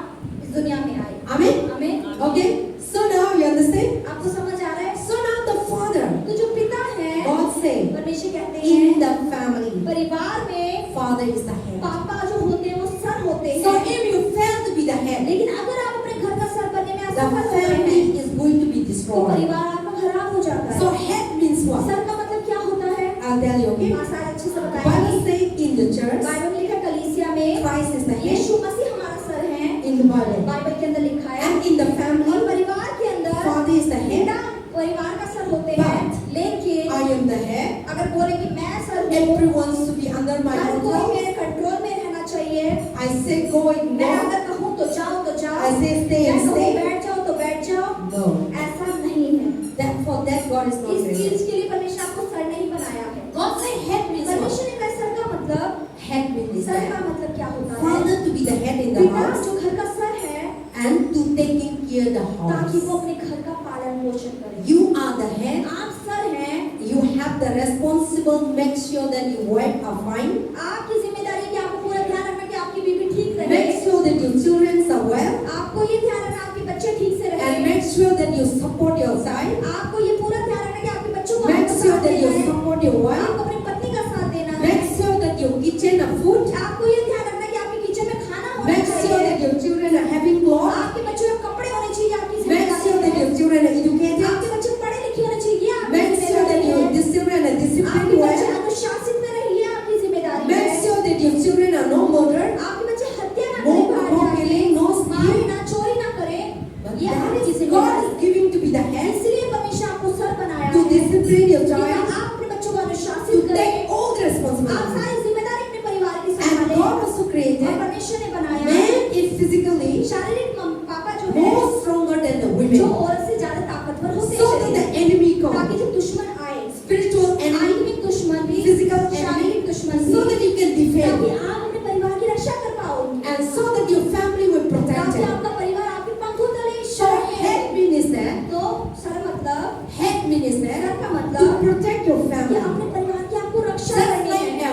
इस दुनिया में आए। Amen? आमीन। Okay. So now you understand? आपको समझ आ रहा है? So now the father, तो जो पिता है, God say, परमेश्वर कहते हैं in the family, परिवार में father is the head. पापा जो होते हैं वो सर होते So हैं। if you fail to be the head, लेकिन अगर आप अपने घर का सर बनने में the असफल हो गए family हैं, is going to be तो destroyed. परिवार आपका खराब हो जाता So है। head means what? सर का मतलब क्या होता है? I'll tell you, okay? आसान अच्छे से Bible बताएंगे। say in the church, Bible में लिखा है कलीसिया में Christ is the head यीशु मसीह हमारा सर है। in the Bible. बाइबल के अंदर लिखा है। And in the और family, परिवार के अंदर Father is the head. पिता परिवार का सर होते But हैं। लेकिन I am the head. अगर बोले कि मैं सर हूँ, Everyone should be under my हर कोई control. मेरे कंट्रोल में रहना चाहिए। I say go मैं ignore. अगर कहूँ तो जाओ तो जाओ, I say stay मैं and कहूँ stay. बैठ जाओ तो बैठ जाओ, No. ऐसा नहीं है। That for that God is not इस ready. चीज के लिए परमेश्वर आपको सर नहीं बनाया है। God say head means what? परमेश्वर ने कहा सर का मतलब, Head means सर का that मतलब क्या होता है? father to be the head in the पिता house जो घर का सर है, and to taking care the ताकि वो house. अपने घर का पालन पोषण करे। You are the head. आप सर हैं, You have the responsible to make sure that your wife are fine. आपकी जिम्मेदारी है कि आपको पूरा ध्यान रखना कि आपकी बीवी ठीक रहे। Make sure that your children are well. आपको ये ध्यान रखना आपके बच्चे ठीक से And रहे। make sure that you support your child. आपको ये पूरा ध्यान रखना कि आपके बच्चों को Make आपको sure साथ that you देना है। support your wife. आपको अपनी पत्नी का साथ देना है। Make sure that your kitchen are food. आपको ये ध्यान रखना कि आपके किचन में खाना होना Make sure चाहिए। that your children are having clothes. आपके बच्चों के कपड़े होने चाहिए। आपकी Make sure that जिम्मेदारी your children are है। educated. आपके बच्चे पढ़े लिखे होने चाहिए। ये आपकी Make sure that जिम्मेदारी your है। children are disciplined आपके बच्चे well. अनुशासित में रहिए। आपकी जिम्मेदारी Make है। sure that your children are no murder, आपके बच्चे हत्या ना no करें, बाहर जाके killing, no मारे stealing. ना, चोरी ना करें। But ये that आपकी is जिम्मेदारी God is giving to be the है। head, इसलिए परमेश्वर आपको सर बनाया to है discipline your कि child, आप अपने बच्चों को to अनुशासित करें। take all the आप responsibility. सारी जिम्मेदारी अपने परिवार की And संभालें। God also और created परमेश्वर ने बनाया man is physically शारीरिक पापा जो है, more stronger than the जो women, औरत से ज्यादा ताकतवर होते so हैं that शरीर the enemy में। ताकि comes, जब दुश्मन आए, spiritual enemy, आत्मिक दुश्मन भी, physical enemy, शारीरिक दुश्मन भी, so that you can ताकि defend, आप अपने परिवार की रक्षा कर पाओ, and so that your family will protect ताकि you. आपका परिवार आपके पंखों तले So शरण है। head means that, तो सर मतलब, head means सर that का to मतलब protect your कि family. अपने परिवार की आपको रक्षा Just करनी like है।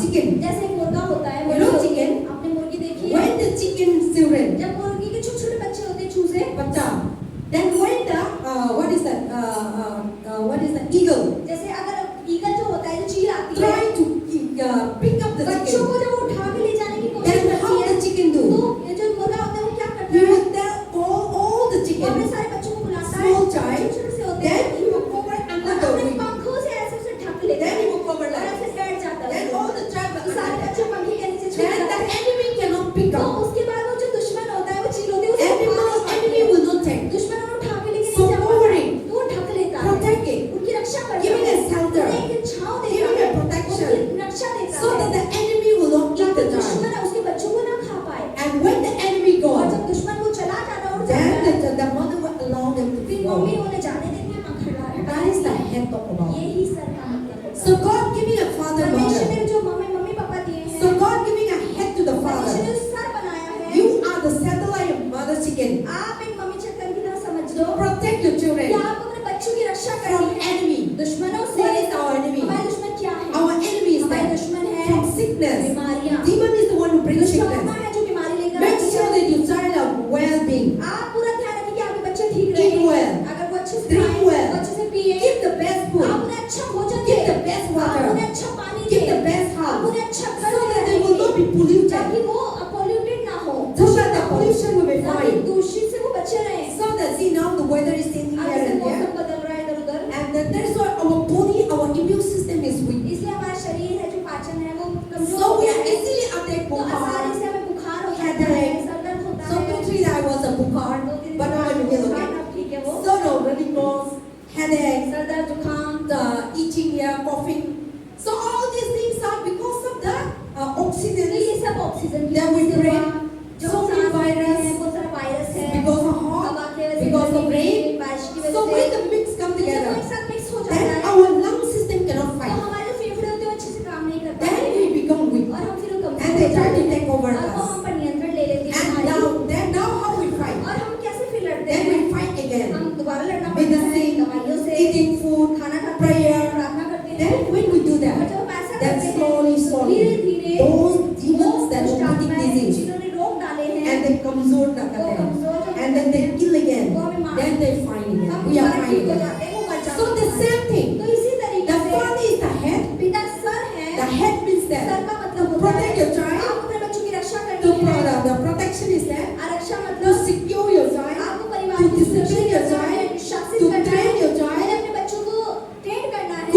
chicken. जैसे एक मुर्गा होता है, You know chicken? आपने मुर्गी देखी है? When the chicken children, जब मुर्गी के छोटे छोटे बच्चे होते हैं, चूजे, bacha, then when the what is that? What is the eagle जैसे अगर ईगल जो होता है, जो चील आती है, try to pick up the बच्चों chicken, को जब उठा के ले जाने की कोशिश then करती how है, the chicken तो do? ये जो मुर्गा होता है वो क्या करता He है? will tell all the वो अपने chicken, सारे बच्चों को बुलाता है, small child, छोटे से होते हैं, then he will cover और under the अपने wing, पंखों से ऐसे उसे ढक लेता then है he will cover और like, ऐसे बैठ जाता है। then all the child तो will सारे under बच्चे पंखे के नीचे छुप then जाते the हैं। enemy cannot pick तो up. उसके बाद वो जो दुश्मन होता है, वो चील होती है, उसे उठा नहीं पाती Enemy है। will not take. दुश्मन उन्हें उठा के लेके So नहीं जा पाता, covering, तो वो ढक लेता है, protecting, उनकी रक्षा करता giving है, a shelter, head talk about. यही सर का मतलब होता So है। God giving a father परमेश्वर mother. ने जो मम्मी पापा दिए हैं, So God giving a head to the परमेश्वर ने father. सर बनाया है। You are the satellite of mother chicken. आप एक मम्मी चिकन की तरह समझ To लो protect your कि children आपको अपने बच्चों की रक्षा from करनी है enemy. दुश्मनों से। What is our enemy? हमारे दुश्मन क्या है? Our enemy is हमारे that दुश्मन है from sickness. बीमारियां। Demon is the one who brings दुष्ट आत्मा sickness. है जो बीमारी लेकर Make आती sure है। that your child are well-being. आप पूरा ध्यान रखें कि आपके बच्चे ठीक Eat रहे। well. अगर वो अच्छे से Drink खाएं, well. वो अच्छे से पिए, Give the best आप food. उन्हें अच्छा भोजन Give दें, the best आप water. उन्हें अच्छा पानी Give दें, the best आप house. उन्हें अच्छा घर So that दें, they will not be polluted. ताकि वो polluted ना हो, So that the pollution will be ताकि fine. दूषित से वो बचे रहें। So that see now the weather is changing आज here जैसे and मौसम there. बदल रहा है इधर-उधर, And then that is why our body, our immune system is weak. इसलिए हमारा शरीर है जो पाचन है वो कमजोर So हो we गया are है। easily attacked तो आसानी bukhar. से हमें बुखार हो जाता है, Headache. सर दर्द होता So है। 2-3 days I was a bukhar, but now I'm healed, बुखार okay? अब ठीक है वो। So no running nose, headache, sir दर्द, जुकाम, the itching here, coughing. So all these things are because of the तो oxygen. ये सब ऑक्सीजन की Then we वजह से breathe. हुआ। जो So many सांस लेते virus. हैं, बहुत सारा वायरस है, Because of hot, हवा की वजह से, because of गर्मी rain. की, बारिश की वजह So से, when the mix come तो जब वो together, एक साथ मिक्स हो जाता then है, our lung system cannot तो fight. हमारे जो फेफड़े होते हैं वो अच्छे से काम नहीं कर Then पाते we become weak. और हम फिर कमजोर And हो they try जाते to हैं take over और वो us. हम पर नियंत्रण ले लेती है And हमारी। now how we fight? और हम कैसे फिर लड़ते Then we हैं? fight again. हम दोबारा लड़ना With पड़ता the है sin, दवाइयों से, eating food, खाना खाते हैं, prayer. प्रार्थना करते हैं। Then when we do और that, जब हम ऐसा then करते हैं, slowly, तो slowly, धीरे-धीरे those demons that दुष्ट are putting आत्माएं disease, जिन्होंने रोग डाले हैं, and they कमजोर ना वो करते कमजोर जो हैं, and then they kill again, वो हमें मार then they fight again. हम We are दोबारा ठीक fighting हो again. जाते हैं, वो मर So जाते the हैं। same thing. तो इसी तरीके The से father is the head. पिता सर है। The head means sir that का मतलब to होता है protect your child. आप अपने बच्चों की रक्षा To करनी है। the protection is that आरक्षा to मतलब secure your child, आपको परिवार to की सुरक्षा discipline your करना है, child, शासित to करना train है, your child. मैंने अपने बच्चों को ट्रेन करना है,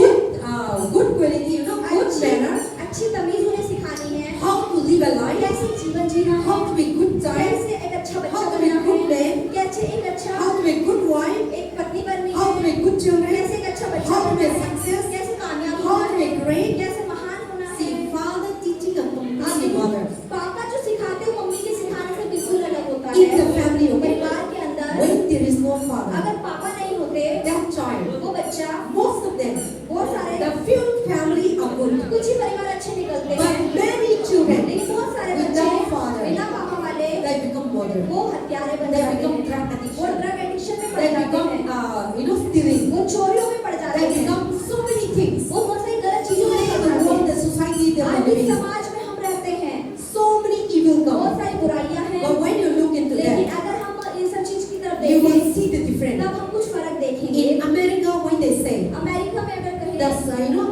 good quality, you know, good manner, अच्छी तमीज उन्हें सिखानी है, how to live a life, कैसे जीवन जीना है, how to be good child, कैसे एक अच्छा बच्चा how to be बनना good है, man, कैसे एक अच्छा how to be good wife, एक पत्नी बननी how to है, be good children, कैसे एक अच्छा बच्चा how to be बनना है, success, कैसे कामयाब how होना to है, be great. कैसे महान होना है। See, father teaching a completely आप mother. पापा जो सिखाते हो मम्मी के सिखाने से बिल्कुल अलग होता In the है। family, okay? परिवार के अंदर When there is no father, अगर पापा नहीं होते, that child, वो बच्चा, most of them, बहुत सारे the few family are good, कुछ ही परिवार अच्छे निकलते but हैं, many children, लेकिन बहुत सारे without बच्चे father, बिना पापा वाले they become murder, वो हत्यारे बन they जाते become हैं, drug वो addiction, ड्रग एडिक्शन में पड़ they जाते become, हैं, stealing, वो चोरियों में पड़ जाते they हैं, become so many things. वो बहुत सारी गलत चीजों में Today पड़ in the जाते world, हैं। the society they are आज इस living, समाज में हम रहते हैं, so many evil बहुत come. सारी बुराइयां हैं, But when you look into लेकिन that, अगर हम इन सब चीज की तरफ you will देखें, see the difference. तब हम कुछ फर्क देखेंगे। In America, when they say, America में अगर कहें,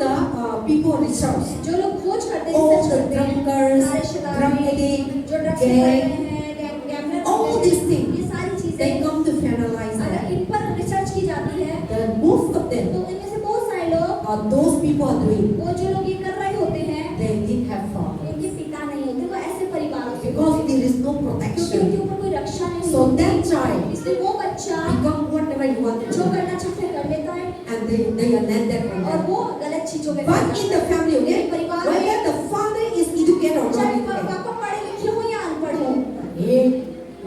the people research, जो लोग खोज करते हैं, all रिसर्च the करते हैं, drunkards, सारे शराबी, drug addict, जो ड्रग्स gang, करते हैं, गैम्बलर all करते हैं, these things, ये सारी they चीजें come to analyze अगर that. इन पर रिसर्च की जाती है, Most of them, तो इनमें से बहुत सारे लोग, those people are doing, वो जो लोग ये कर रहे होते हैं, they didn't have father. उनके पिता नहीं होते, वो ऐसे परिवारों से Because होते there is no हैं, क्योंकि protection. उनके ऊपर कोई रक्षा नहीं So होती। that child इसलिए वो बच्चा become whatever you want to जो do. करना चाहते हैं कर लेता है And they are landed on और that. वो गलत चीजों में But in the family, okay, परिवार whether में the father is educated or not चाहे educated, पापा पढ़े लिखे हो या अनपढ़ हो,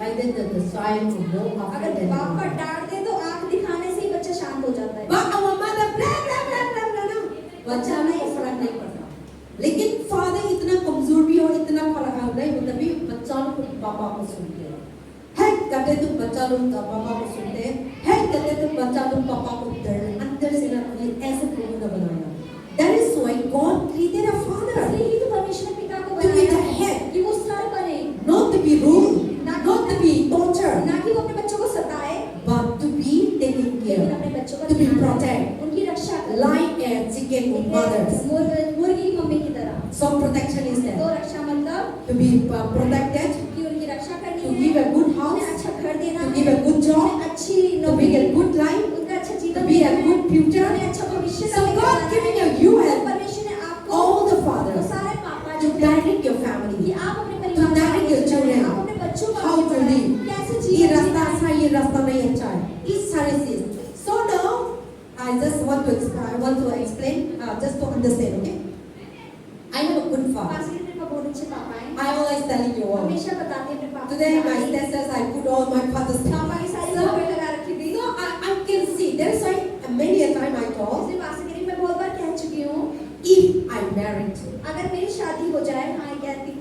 like that the child will go after अगर बाप पर them. डांट दे तो आंख दिखाने से ही बच्चा शांत हो जाता है। But our mother blah blah blah blah blah blah, बच्चा नहीं फर्क नहीं पड़ता. लेकिन फादर इतना कमजोर भी और इतना फर्क नहीं होता भी बच्चा लोग पापा को सुनते हैं. है कहते तुम बच्चा लोग पापा को सुनते हैं. है कहते तुम बच्चा लोग पापा को अंदर से ना ऐसे प्रभु ने बनाया. That is why God created a father. इसलिए ही तो परमेश्वर ने पिता को To be the बनाया है head, कि वो सर बने, not to be ruled, not to be tortured, ना कि वो अपने बच्चों को सताए, but to be taken लेकिन care, अपने बच्चों को to be ध्यान रखे, protected, उनकी रक्षा करे, like a chicken with mothers. मुर्गी की मम्मी की तरह। So protection is तो there. रक्षा मतलब To be protected, कि उनकी रक्षा करनी to है, give a good उन्हें house, अच्छा घर देना to है, give a good job, उन्हें अच्छी to नौकरी, be a good life, उनका अच्छा to जीवन be देना a है, good future. उन्हें अच्छा भविष्य So देना God है। giving you तो and परमेश्वर ने आपको all the तो fathers सारे पापा to जो direct your कि family. आप अपने To परिवार direct your children. आप अपने बच्चों को How आगे to बढ़ाएं, live. कैसे ये जीवन रास्ता जीना है। अच्छा ये रास्ता नहीं अच्छा है. इस सारे चीज. So now I just want to explain just to understand, okay? I have a good father. पास के मेरे बहुत अच्छे पापा हैं, I always telling you all. हमेशा बताते हैं अपने पापा Today की my कहानी। status I put all my father's पापा की सारी So, फोटो लगा रखी थी, I can see. That's why many a time I told हो जाए, हाँ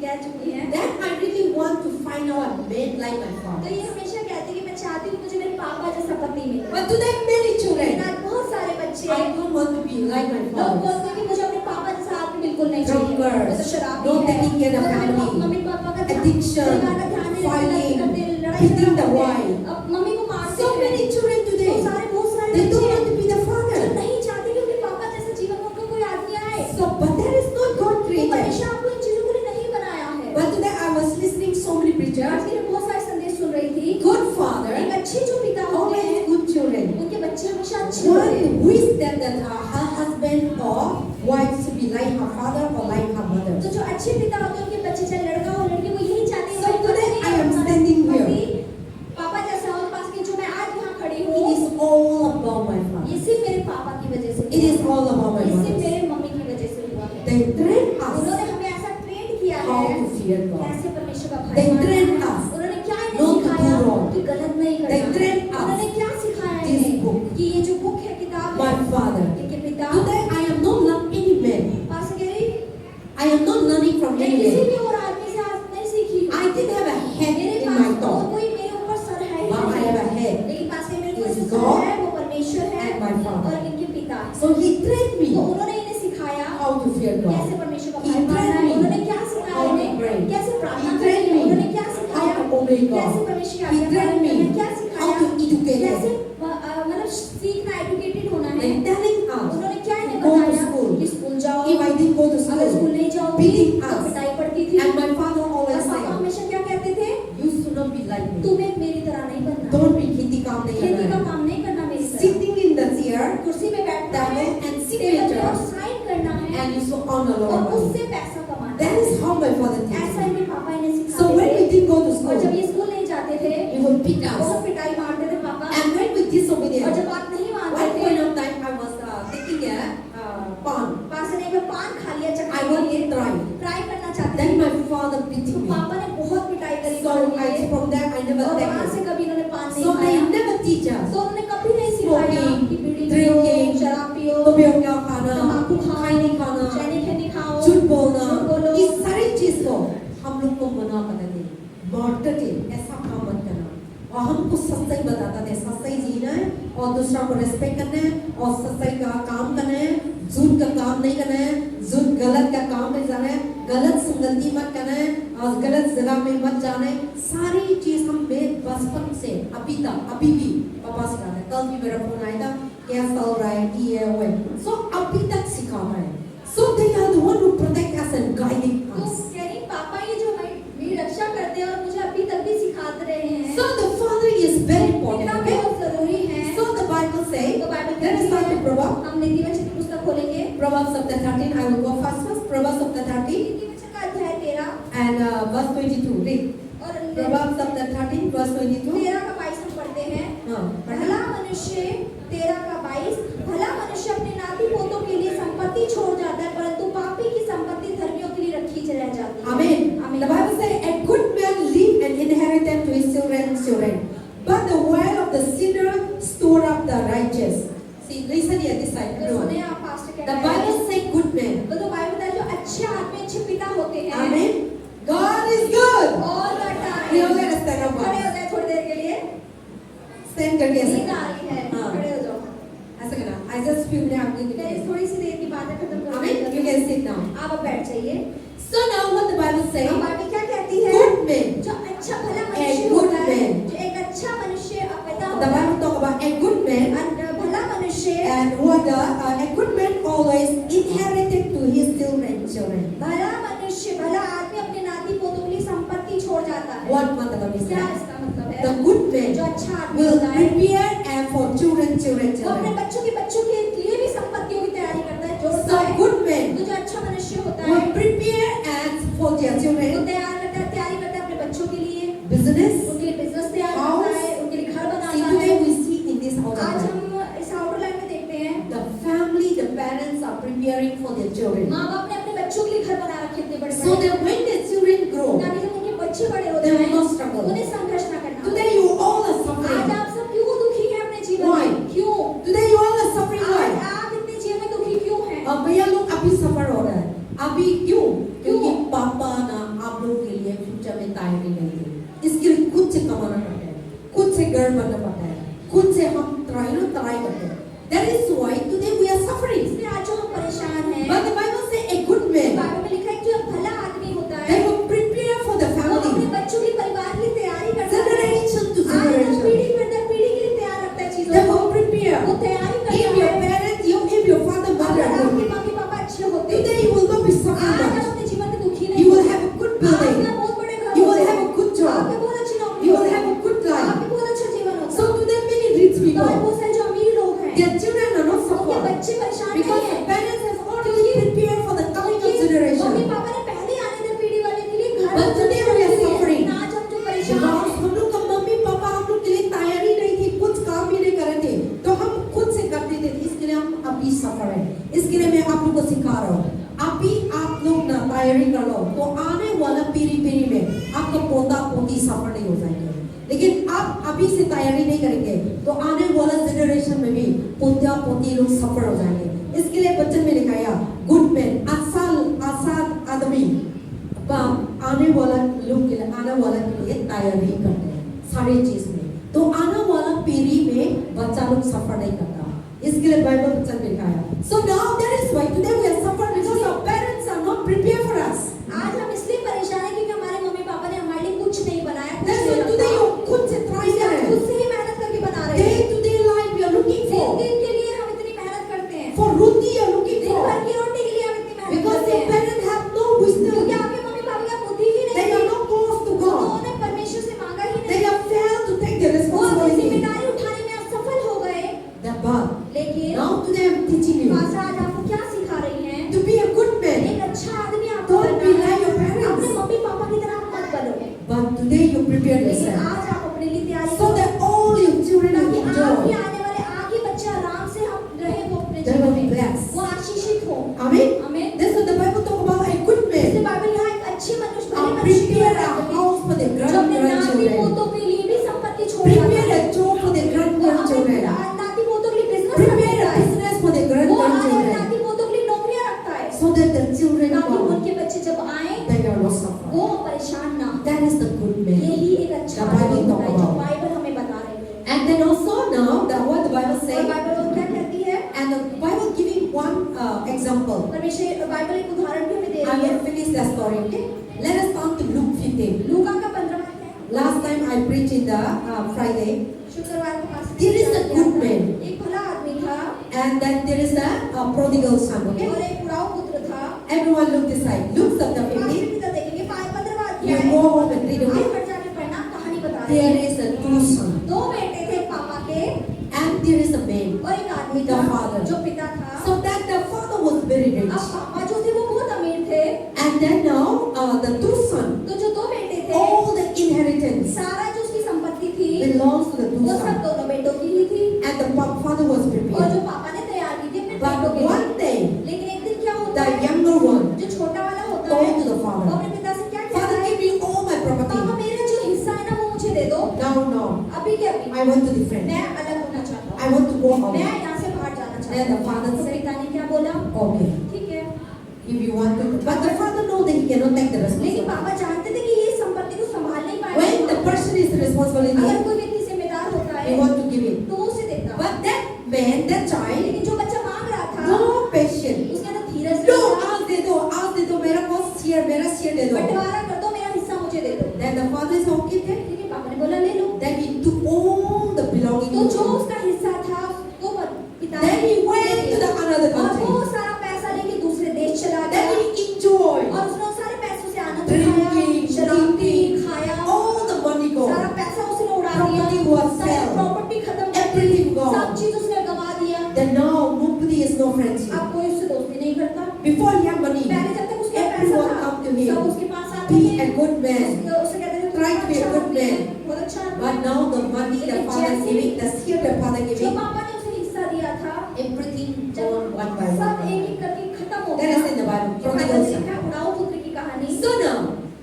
कह चुकी हैं, That I really want to find out a man like my तो father. ये हमेशा कहती है कि मैं चाहती हूँ मुझे मेरे पापा जैसा पति मिले। But today many children, लेकिन आज बहुत सारे बच्चे I don't want to be like my लोग father. बोलते हैं कि मुझे अपने पापा जैसा आदमी बिल्कुल नहीं चाहिए, Drunkards, वो तो शराबी not है, taking care of वो तो family, मम्मी पापा का addiction, परिवार का ध्यान नहीं fighting, करते, लड़ाई hitting झगड़ा the करते wife. हैं, अब मम्मी को मारते So हैं। many children today, बहुत सारे they don't बच्चे want to be the जो father. नहीं चाहते कि उनके पापा जैसा जीवन में उनका कोई आदमी आए। So, but that is not God तो created. परमेश्वर आपको इन चीजों के लिए नहीं बनाया है। But today I was listening so many आज preachers. मैंने बहुत सारे संदेश सुन रही थी। Good एक father, अच्छे जो पिता होते हैं, always good children. उनके बच्चे हमेशा अच्छे होते One हैं। wish that her husband or wife should be like her father or like her mother. तो जो अच्छे पिता होते हैं, उनके बच्चे चाहे लड़का हो लड़की, वो यही चाहते हैं। So मेरे today पति I am हमारा standing here. पति पापा जैसा हो, पास के जो मैं आज यहाँ खड़ी It हूँ, is all about my father. ये सिर्फ मेरे पापा की वजह से It is all about my ये सिर्फ mother. मेरे मम्मी की वजह से हुआ है। They train us उन्होंने हमें ऐसा ट्रेन किया how है to fear God. कैसे परमेश्वर का They भय train मानना है। us उन्होंने क्या not इन्हें to सिखाया do wrong. कि गलत नहीं करना They है। train us उन्होंने क्या सिखाया है this इन्हें book. कि ये जो बुक है, किताब My है, father. इनके पिता Today I am not like any man. पास गई, I am not learning from मैं any किसी man. भी और आदमी से आज नहीं सीखी हूँ। I didn't have a head मेरे in पास my और thought. कोई मेरे ऊपर सर है ही But I नहीं। have a head. लेकिन पास में मेरे Is को जो God सर है वो परमेश्वर है and my father. और इनके पिता है। So he trained तो me उन्होंने इन्हें सिखाया how to fear कैसे God. परमेश्वर का He भय मानना trained है। me उन्होंने क्या सिखाया how to इन्हें pray. कैसे प्रार्थना He करनी trained है। me उन्होंने क्या how सिखाया to obey कैसे God. परमेश्वर की He आज्ञा trained पालन करना है। me क्या how सिखाया to educate कैसे them. मतलब सीखना, एजुकेटेड होना है। They telling us उन्होंने क्या इन्हें go to बताया school. कि स्कूल जाओ, If I didn't go to अगर स्कूल school, नहीं जाओगी beating तो us. पिटाई पड़ती थी। And my father और always पापा said, हमेशा क्या कहते थे, you should not be like me. तुम्हें मेरी तरह नहीं बनना, Don't be खेती काम नहीं खेती का करना है. काम नहीं करना मेरी तरह। Sitting in the chair कुर्सी पे बैठना है and टेबल signature पे और साइन करना है and you should earn a lot और of money. उससे पैसा कमाना That है। is how my father ऐसा teaches me. इनके पापा इन्हें So सिखाते when we थे। didn't go to और जब school, ये स्कूल नहीं जाते थे, he would beat us. बहुत पिटाई मारते थे पापा। And when we और disobedient, जब बात नहीं one मानते point थे, of time I was taking a pan. पास ने एक पान खा लिया, I चखने want के लिए to try. ट्राई करना चाहते Then थे। my father beating तो me. पापा ने बहुत पिटाई करी So पान के I लिए। from there I never और take वहाँ से it. कभी इन्होंने पान नहीं So they खाया। never teach us. तो उन्होंने कभी नहीं सिखाया Smoking, कि बीड़ी पियो, drinking, शराब पियो, तंबाकू क्या खाना, तंबाकू खाओ, खाई नहीं खाना, चैनी खैनी खाओ, झूठ बोलना, झूठ बोलो। इस सारी चीज को हम लोग को मना करते थे, बांटते थे, ऐसा काम मत करना। और हमको सच्चाई बताता थे, सच्चाई जीना है और दूसरा को रेस्पेक्ट करना है और सच्चाई का काम करना है, झूठ का काम नहीं करना है, झूठ गलत का काम नहीं जाना है, गलत संगति मत करना है और गलत जगह में मत जाना है। सारी चीज हम बचपन से अभी तक अभी भी पापा सिखाते हैं। कल भी मेरा फोन आया था, क्या चल रहा है, ये वो, सो अभी तक सिखाना है। So they are the one who protect us and guiding तो us. यानी पापा ये जो मेरी रक्षा करते हैं और मुझे अभी तक भी सिखाते रहे हैं। So the father is very important. इतना Okay? बहुत जरूरी है। So the Bible says, तो Bible let us start with Proverbs. हम नीतिवचन की पुस्तक खोलेंगे। Proverbs chapter 13. I will go first. Proverbs chapter 13 नीतिवचन का अध्याय 13 and verse 22. Read. और Proverbs chapter 13 verse 22. 13 का 22 हम पढ़ते हैं। हाँ, भला मनुष्य 13 का 22 भला मनुष्य अपने नाती पोतों के लिए संपत्ति छोड़ जाता है, परंतु पापी की संपत्ति धर्मियों के लिए रखी रह जाती है। Amen. आमीन। The Bible says, a good man leave an inheritance to his children, but the wealth of the sinner store up the righteous. See, listen here, this side. तो everyone. सुने आप पास्टर The कहते हैं। Bible says, good man. तो बाइबल बताता है जो अच्छे आदमी अच्छे पिता होते हैं। Amen. God is good. और We all let us stand up. खड़े हो जाए थोड़ी देर के लिए। Stand करके ऐसे। नींद आ रही है। हाँ। खड़े हो जाओ। ऐसा करना। I just feel मैं आपके लिए मेरी थोड़ी सी देर की बातें खत्म कर Amen. You can sit down. आप अब बैठ जाइए। So now what the Bible says, अब बाइबल क्या कहती है? good man. जो अच्छा भला A मनुष्य good होता है, man. जो एक अच्छा मनुष्य पिता The होता है, Bible talk about a good man, और भला मनुष्य and what a good man always inherited to his children. भला मनुष्य भला आदमी अपने नाती पोतों के लिए संपत्ति छोड़ जाता है। What मतलब is क्या that? इसका मतलब है? The good man जो अच्छा आदमी will होता है, prepare and for children. वो अपने बच्चों के लिए भी संपत्तियों की तैयारी करता है, जोड़ता So है। good man तो जो अच्छा मनुष्य होता है, will prepare and for their वो children तैयारी करता है अपने बच्चों के लिए, business. उनके लिए बिजनेस तैयार House. करता है, उनके लिए घर See बनाता today है। we see in this outer आज life, हम इस आउटर लाइन में देखते हैं the family, the parents are preparing for their children. माँ बाप ने अपने बच्चों के लिए घर बना रखे इतने बड़े So that when their children grow, ताकि जब उनके बच्चे बड़े हो they will जाएं, not struggle. उन्हें संघर्ष ना करना Today you all are आज suffering. आप सब क्यों दुखी हैं अपने जीवन Why? में? क्यों? Today you all are suffering. आज Why? आप इतने जीवन में दुखी क्यों हैं? भैया लोग अभी सफर हो रहा है। अभी क्यों? क्योंकि पापा ना आप लोग के लिए फ्यूचर में तैयारी नहीं थे, इसके लिए खुद से कमाना पड़ता है, खुद से घर बनना पड़ता है, खुद से हम ट्राई करते हैं. That is why today we are suffering. इसलिए आज जो हम परेशान हैं, But the Bible says a good man, Bible में लिखा है कि जो भला आदमी होता they है will prepare for the वो अपने family, बच्चों के परिवार की तैयारी करता है, generation to आगे generation. पीढ़ी पर दर पीढ़ी के लिए तैयार रखता है चीजों They को, will prepare. वो तैयारी If करता your है. parents, if your father, mother अगर are आपके good, मम्मी पापा अच्छे होते, today you will not be आज suffering आप much. अपने जीवन में दुखी You नहीं will होते, have a good आपका building. बहुत बड़े घर You will होते, have a good job. आपके बहुत अच्छी नौकरी You will होती, have a good life. आपके बहुत अच्छा जीवन होता. So today many rich तो आज people, बहुत सारे जो अमीर लोग हैं, their children are not उनके suffering बच्चे परेशान because नहीं the हैं, parents have already prepared for the coming of mummy generation. पापा ने पहले आने वाली पीढ़ी वाले के लिए घर But today we are suffering. आज हम जो परेशान Because हैं, हम लोग का मम्मी पापा हम लोग के लिए तैयारी नहीं थी, कुछ काम भी नहीं कर रहे थे, तो हम खुद से करते थे. इसके लिए हम अभी सफर है. इसके लिए मैं आप लोग को सिखा रहा हूँ. अभी आप लोग ना तैयारी कर लो, तो आने वाला पीढ़ी में आपका पोता पोती सफर नहीं हो जाएंगे. लेकिन आप अभी से तैयारी नहीं करेंगे, तो आने वाला जनरेशन में भी पोता पोती लोग सफर हो जाएंगे. इसके लिए बच्चन में लिखाया गुड मैन, आसान आदमी आने वाला लोग के लिए, आने वाला के लिए तैयारी करते हैं सारी चीज में. तो आने वाला पीढ़ी में बच्चा लोग सफर नहीं करता. इसके लिए बाइबल वचन में लिखा है. So now that is why today we are suffering because our parents are not prepared for us. आज हम इसलिए परेशान हैं क्योंकि हमारे मम्मी पापा ने हमारे लिए कुछ नहीं बनाया, कुछ That's नहीं why today रखा. you खुद से try इसलिए कर हम रहे खुद हैं. से ही मेहनत करके बना रहे Day हैं. to day life we are looking दिन for के लिए हम इतनी मेहनत करते हैं, for roti you are looking दिन भर for की रोटी के लिए हम इतनी मेहनत because करते your हैं, parents have no wisdom. क्योंकि आपके मम्मी पापा का बुद्धि ही They नहीं are थी, not close to God. उन्होंने परमेश्वर से मांगा ही They नहीं, have failed to take the वो अपनी responsibility. जिम्मेदारी उठाने में असफल हो गए. But लेकिन now today I'm teaching you pastor आज आपको क्या सिखा रही हैं? to be a good man. एक अच्छा आदमी आपको Don't be बनना है. like your parents. अपने मम्मी पापा की तरह मत बनो, But today you prepare लेकिन yourself आज आप अपने लिए तैयारी so करो that all your children ताकि will आगे enjoy. आने वाले आगे बच्चे आराम से हम रहे, वो अपने They जीवन will be में blessed. वो आशीषित हो. Amen. आमीन. That's what the Bible talk about a good इसलिए man. बाइबल यहाँ एक अच्छे मनुष्य, भले And मनुष्य की prepare बात a करती है, house for the जो अपने नाती grandchildren. पोतों के लिए भी संपत्ति छोड़ जाता Prepare है. a job for the वो अपने grandchildren. नाती पोतों के लिए बिजनेस Prepare रखता a है, business for the वो आने वाले grandchildren. नाती पोतों के लिए नौकरियां रखता है So that the children ताकि come, उनके बच्चे जब आए they are not suffering. वो परेशान ना हो. That is the good man. यही एक अच्छा The Bible आदमी talk होता है जो about. बाइबल हमें बता रही है. And then also now that what the Bible और says, बाइबल और क्या कहती है? and the Bible giving one example. परमेश्वर बाइबल एक उदाहरण भी हमें दे I रही है. will finish the story. Okay. Let us come to Luke 15. लूका का 15वां अध्याय. Last time I preached in the Friday, शुक्रवार को पास There is a good man. एक भला आदमी था and then there is a prodigal son. Okay. और एक उड़ाऊ पुत्र था. Everyone look this side. Luke chapter 15. पिता देखेंगे 15वां You अध्याय. go home and read आगे it. बढ़ जाके पढ़ना, कहानी बता रही There है. is a two son, दो बेटे थे पापा के and there is a man. और एक आदमी The था father. जो पिता था. So that the father was very अब rich, पापा जो थे वो बहुत अमीर थे. and then now the two son, तो जो दो बेटे थे all the inheritance सारा जो उसकी संपत्ति थी belongs to the two वो सब son, दोनों बेटों की ही थी. and the father was और prepared. जो पापा ने तैयार की थी अपने But बेटों के लिए. one day लेकिन एक दिन क्या होता the है, younger one जो छोटा वाला होता है told to the वो father, अपने पिता से क्या कहता "Father, है, give me all my पापा property. मेरा जो हिस्सा है ना वो मुझे दे दो. No, अभी के अभी I want to defend. मैं अलग होना चाहता I हूँ, want to go मैं out." यहाँ से बाहर जाना Then चाहता the हूँ. father तो said, पिता ने क्या बोला, "Okay, ठीक है. if you want to." But the father know that he cannot take the लेकिन responsibility. पापा जानते थे कि ये संपत्ति को संभाल नहीं When पाएगा. the person is अगर responsibility, कोई व्यक्ति जिम्मेदार होता he है want to give it. तो वो उसे देता. But that man, that child, लेकिन जो बच्चा मांग रहा था no patience. उसके अंदर धीरज No, नहीं था. आज दे दो, मेरा share दे दो. बंटवारा कर दो, मेरा हिस्सा मुझे दे दो. Then the father is okay then. लेकिन पापा ने बोला ले लो. Then he took all the belonging तो to जो him. उसका हिस्सा था वो पिता ने Then he went to the another और वो country. सारा पैसा लेके दूसरे देश चला Then गया he enjoyed और उसने उन सारे पैसों से आनंद Drinking, उठाया, शराब पी, eating, खाया, all the money सारा gone. पैसा उसने उड़ा Property दिया, was सारी sold. प्रॉपर्टी खत्म कर दी, Everything gone. सब चीज उसने गवा दिया. Then now nobody is no friendship. अब कोई उससे दोस्ती नहीं करता. Before he had money, पहले जब तक उसके पैसा everyone था come to सब him. उसके पास आते Be थे. a good man. उसे कहते थे Try to be a अच्छा good आदमी है, man. बहुत अच्छा आदमी But है. now the money the father giving, the share the father जो giving, पापा ने उसे हिस्सा दिया था everything जब gone one by सब one. एक एक करके खत्म हो That गया. is in the Bible. ये Prodigal बाइबल में son. लिखा है उड़ाऊ पुत्र की कहानी. So now,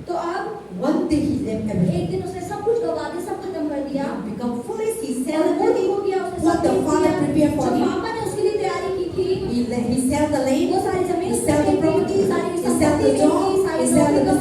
तो अब one day he left everything. एक दिन उसने सब कुछ गवा दिया, सब खत्म कर दिया He become foolish. He और sell वो everything. हो गया. उसने What सब the बेच father दिया. prepared for जो him. पापा ने उसके लिए तैयारी की थी He sell the land. वो सारी जमीन He उसने sell the बेच दी, property. सारी He sell संपत्ति the बेच दी, job. सारी He sell the नौकरी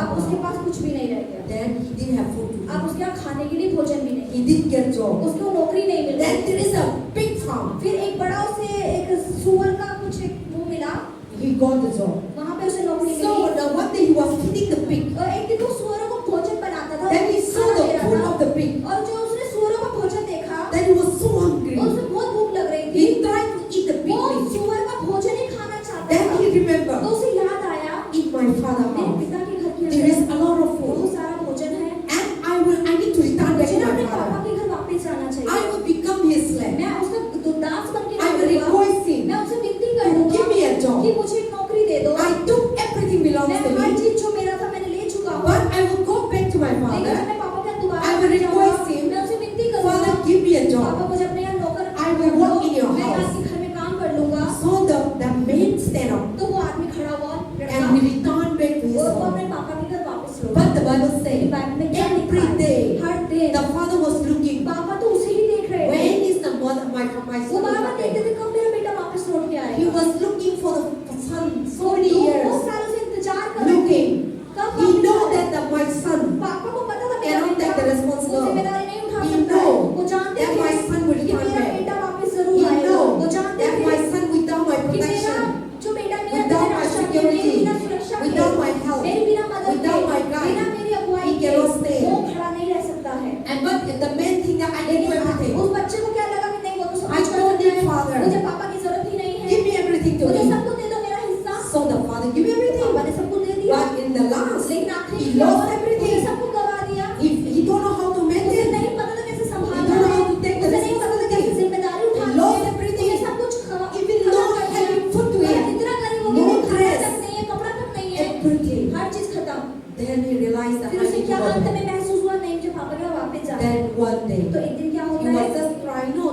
अब उसके पास कुछ भी नहीं रह गया। Then he didn't have food to अब eat. उसके यहाँ खाने के लिए भोजन भी नहीं, He didn't get job. उसको नौकरी नहीं मिल Then रही। there is a big farm. फिर एक बड़ा उसे एक सुअर का कुछ एक वो मिला, He got the job. वहाँ पे उसे नौकरी So milli. the one day he was feeding the pig. और एक दिन वो सुअरों को भोजन बनाता था, Then he saw खाना the दे रहा food था। of the pig. और जो उसने सुअरों का भोजन देखा, Then he was so hungry. और उसे बहुत भूख लग रही He थी, tried to eat the pig वो meat. सुअर का भोजन ही खाना चाहता Then था। he तो remembered, उसे याद आया, in my father's मेरे house, पिता के घर के there is अंदर a lot of बहुत food. सारा भोजन है, And I need to return back मुझे to ना my अपने पापा father. के घर वापस जाना I चाहिए। will become his slave. मैं उसका दास बन के I will रहूंगा। request him. मैं उसे विनती to करूंगा give me a job. कि मुझे एक नौकरी दे दो। I took everything belongs मैं to हर me. चीज जो मेरा था मैंने ले चुका हूँ। But I will go back to my लेकिन father. अपने पापा के दोबारा I will जाऊंगा। request him. मैं उसे विनती करूंगा, Father, give me a job. पापा मुझे अपने यहाँ नौकर I will work in your मैं house. आपके घर में काम कर लूंगा। So the man stand up तो वो आदमी खड़ा हुआ, and he returned back to his वो home. अपने पापा के घर वापस लौटा। But the Bible says Bible में क्या लिखा every है? day हर दिन the father was looking. पापा तो उसे ही देख रहे थे। When is the mother my वो son बार बार देखते back? थे कब मेरा बेटा वापस लौट के He आएगा। was looking for the son so many वो years. सालों से इंतजार कर रहे थे Looking. कब He वापस know आएगा। that my son पापा को पता था मेरा cannot बेटा take the वो responsibility. जिम्मेदारी नहीं उठा He सकता है। know वो जानते that थे my son will कि return मेरा back. बेटा वापस He जरूर आएगा। know वो जानते that थे my son without my कि मेरा protection, जो बेटा मेरा without बिना my रक्षा के, security, मेरे बिना सुरक्षा के, without my help, मेरे बिना मदद के, without my guide, बिना मेरी अगुवाई he के cannot stay. वो खड़ा नहीं रह सकता है। and but the man think that I can do everything. उस बच्चे को क्या लगा कि नहीं वो तो सब I कुछ कर told सकता him, है, Father, मुझे पापा की जरूरत ही नहीं Give है, me everything to मुझे me. सबको दे दो मेरा हिस्सा। So the father give me everything. पापा ने सबको दे दिया, But in the last, लेकिन आखिरी he में क्या lost हुआ? everything. उसने सबको गवा दिया। He don't know how to उसे maintain. नहीं पता था कैसे He संभालना don't know है, how to take the उसे नहीं पता था कैसे responsibility. जिम्मेदारी He उठानी lost है, everything. उसे सब कुछ Even खत्म though कर दिया। having food to और eat, इतना गरीब हो no गया कि खाना dress, तक नहीं है, कपड़ा तक नहीं है, everything. हर चीज खत्म। Then he realized that फिर I उसे need to क्या go अंत back. में महसूस हुआ, नहीं मुझे पापा के यहाँ वापस जाना है। Then one day, तो एक दिन क्या he होता was है, just crying, no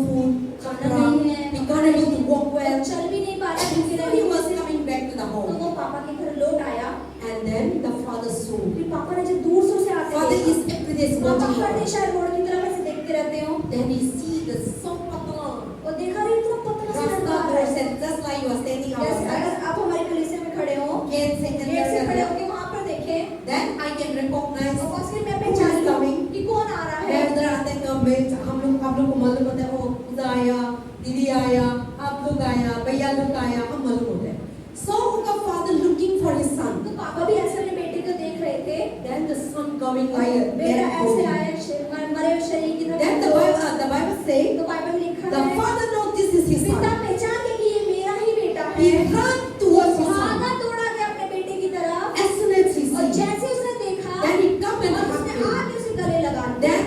food, खाना नहीं है, he can't able to walk well. चल भी नहीं पा रहा, भूखे So रहने he की was वजह से। coming back to the तो home. वो पापा के घर लौट आया। And then the father saw. फिर पापा ने जब दूर से उसे आते Father देखा, is every day पापा watching हर दिन her. शायद रोड की तरफ ऐसे देखते रहते हो, Then he see the so patla. और देखा रे इतना पतला सा Rasta लड़का आ रहा है। person, just like you are standing जैसे outside. अगर आप हमारे कलीसिया में खड़े हो, Can say and गेट से खड़े there. होके वहाँ पर देखें, Then I can recognize. और बस फिर मैं Who is पहचान लूँ coming? कि कौन आ रहा मैं है। उधर आते हैं तो आप लोग को मालूम होता है, वो खुदा आया, दीदी आया, आप लोग आया, भैया लोग आया, हम मालूम होता है. So उनका father looking for his son. तो पापा भी ऐसे अपने बेटे को देख रहे थे। Then the son coming like बेटा ऐसे आया मरे हुए शरीर की तरफ। Then the Bible say तो बाइबल में लिखा the है, father knows this is his पिता son. पहचान गया कि ये मेरा ही बेटा He है। ran towards his son. भागा दौड़ा गया अपने बेटे की तरफ, As soon as he और see, जैसे उसने देखा, then he come and और hug उसने him. आके उसे गले लगा लिया। Then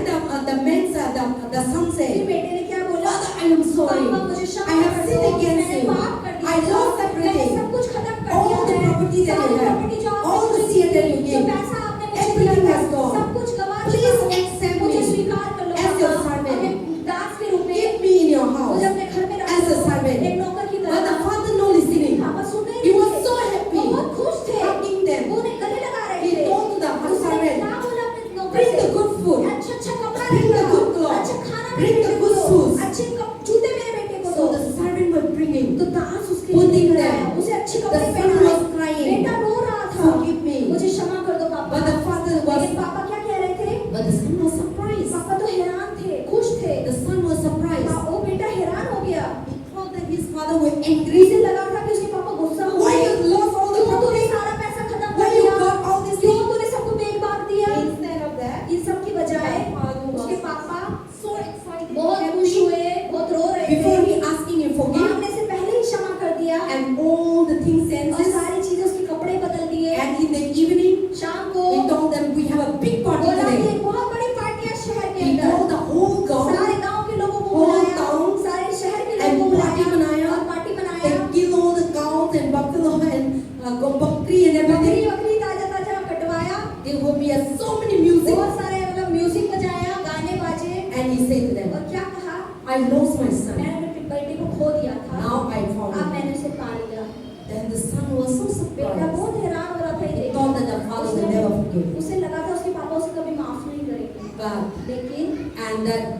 the man said, the son फिर said, बेटे ने क्या बोला, Father, I am sorry. पापा मुझे क्षमा I have कर sinned दो, against मैंने you. पाप कर दिया, I lost मैंने everything. सब कुछ खत्म कर All दिया the है, property that सारी you have, property जो all आपने the मुझे seed that दी, you जो gave, पैसा आपने मुझे everything दिया has था, gone. सब कुछ गवा Please चुका हूँ। accept मुझे me स्वीकार कर लो as your पापा, servant. अपने दास के रूप में Keep me in your मुझे house अपने घर में रख as a लो, servant. एक नौकर की But the तरह। father no listening. पापा सुन रहे He थे, was so वो happy. बहुत खुश थे, Hugging them. वो उन्हें गले लगा रहे He थे। told to the उसने servant, क्या बोला अपने नौकर bring से, the good food. अच्छा अच्छा कपड़ा Bring the लेकर good आओ, clothes. अच्छा खाना Bring मेरे the बेटे को good दो, shoes. अच्छे जूते मेरे बेटे को So दो। the servant was bringing. तो दास उसके Putting लिए them. आया, उसे अच्छे The कपड़े son पहनाए, was crying. बेटा रो रहा था, Forgive me. मुझे क्षमा कर दो पापा। But the father was, लेकिन पापा क्या कह रहे थे, but the son was surprised. पापा तो हैरान थे, खुश थे। The son was surprised. वो बेटा हैरान हो गया, He thought that his father was angry. इसे लगा था कि उसके पापा गुस्सा हो Why गए, you lost all the क्यों तूने property? सारा पैसा खत्म Why कर you दिया, got all this क्यों thing? तूने सबको बेच बांट दिया। Instead of that, इन सब की बजाय the father उसके was पापा so excited, बहुत खुश happy. हुए, बहुत रो रहे Before थे, he asking him forgive, मांगने से पहले ही क्षमा कर दिया, and all the things और senses. सारी चीजें उसके कपड़े बदल दिए। And in the evening, शाम को he told them we have a big party बोला कि today. एक बहुत बड़ी पार्टी है शहर के He अंदर, called the whole gaon. सारे गांव के लोगों को whole बुलाया, town, सारे शहर के and लोगों को party बुलाया बनाया, और पार्टी बनाया। They kill all the cows and buffalo and bakri and बकरी everything. बकरी ताजा ताजा कटवाया, There will be so many music. बहुत सारे मतलब म्यूजिक बजाया, गाने बाजे, And he said to them, और क्या कहा, I lost my son. मैंने अपने बेटे को खो दिया था, Now I found अब him. मैंने उसे पा लिया। Then the son was so बेटा surprised. बहुत हैरान हो रहा था ये He देख thought that the father will never forgive. उसे लगा था उसके पापा उसे कभी माफ नहीं करेंगे। But लेकिन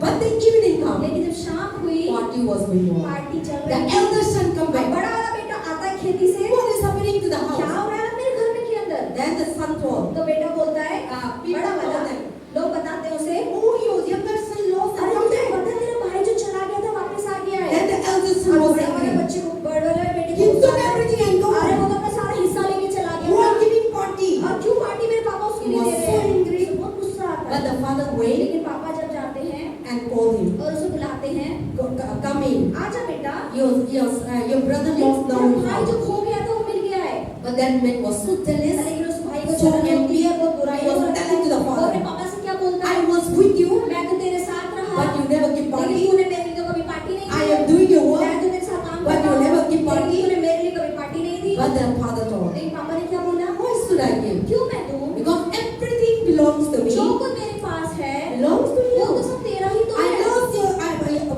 but the evening come, लेकिन जब शाम हुई, party was going on. Party चल The रही थी, elder son come अब back. बड़ा वाला बेटा आता है खेती से, What is happening to the क्या house? हो रहा है मेरे घर में के अंदर। Then the son told, तो your brother lost now तेरा his भाई जो house. खो गया था वो मिल गया है। But that man was so jealous. लेकिन उस भाई को So जलन होती है, वो बुराई he was करता telling to the है। वो father, अपने पापा से क्या बोलता I है? was with you, मैं तो तेरे साथ रहा, but you never give लेकिन party. तूने मेरे लिए कभी पार्टी नहीं I the. am doing your मैं work, तो तेरे साथ काम but करता you हूँ, never give लेकिन party. तूने मेरे लिए कभी पार्टी नहीं दी। But the father told, लेकिन पापा ने क्या बोला? why should I give? क्यों मैं दूँ? Because everything belongs to जो me. कुछ मेरे पास है, Belongs to वो तो you. सब तेरा ही तो I है। lost you.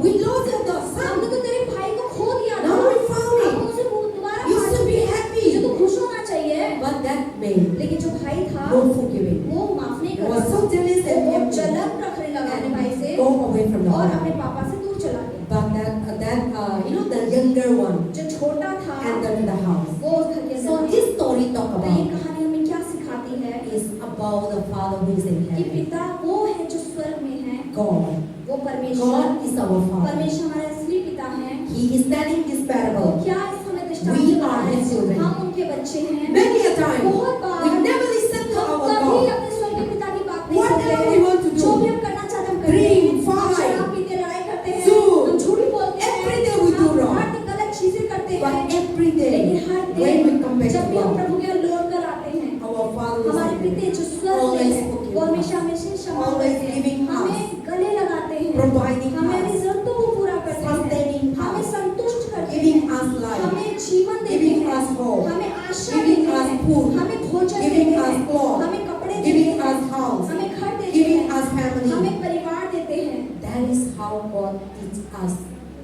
We lost the हमने son. तो तेरे भाई को खो दिया था। Now we found अब it. हम उसे दोबारा You पा should be चुके हैं। happy. तुझे तो खुश होना चाहिए। But that man, लेकिन जो भाई था, no forgiving, वो माफ नहीं was करता। so jealous and वो envious जलन रखने लगा अपने भाई से go away from the और father. अपने पापा से दूर चला गया। But the younger one जो छोटा था, entered the house. वो उस घर के So अंदर this story talk तो ये about कहानी हमें क्या सिखाती है is about the Father who is in कि heaven. पिता वो है जो स्वर्ग में है, God. वो परमेश्वर God is our Father. परमेश्वर हमारा असली पिता है। He is telling this तो parable. क्या इस समय दृष्टांत We बता are रहे his हैं? children. हम उनके बच्चे हैं। Many a time बहुत बार we never listen to हम our कभी God. अपने स्वर्गीय पिता की बात नहीं Whatever सुनते we want to हैं। do. जो भी हम करना चाहते हैं हम करते Drink, हैं। हम fight, शराब पीते, लड़ाई करते हैं, sue, हम झूठी बोलते हैं, everything we do हम wrong. हर दिन गलत चीजें करते But हैं। every day लेकिन हर when we दिन come back जब to भी हम God, प्रभु के यहाँ लौट कर आते हैं, our Father is हमारे in पिता heaven. जो स्वर्ग में Always है, forgiving वो us. हमेशा हमेशा क्षमा Always करते हैं, giving us. हमें गले लगाते हैं, Providing हमें us. अपनी जरूरतों को पूरा करते हैं, Sustaining us. हमें संतुष्ट करते Giving हैं, us life. हमें जीवन देते Giving हैं, us hope. हमें आशा Giving देते us हैं, food. हमें भोजन Giving देते us हैं, clothes. हमें कपड़े देते Giving हैं, us house. हमें घर देते Giving हैं, us family. हमें परिवार देते हैं। That is how God teaches us.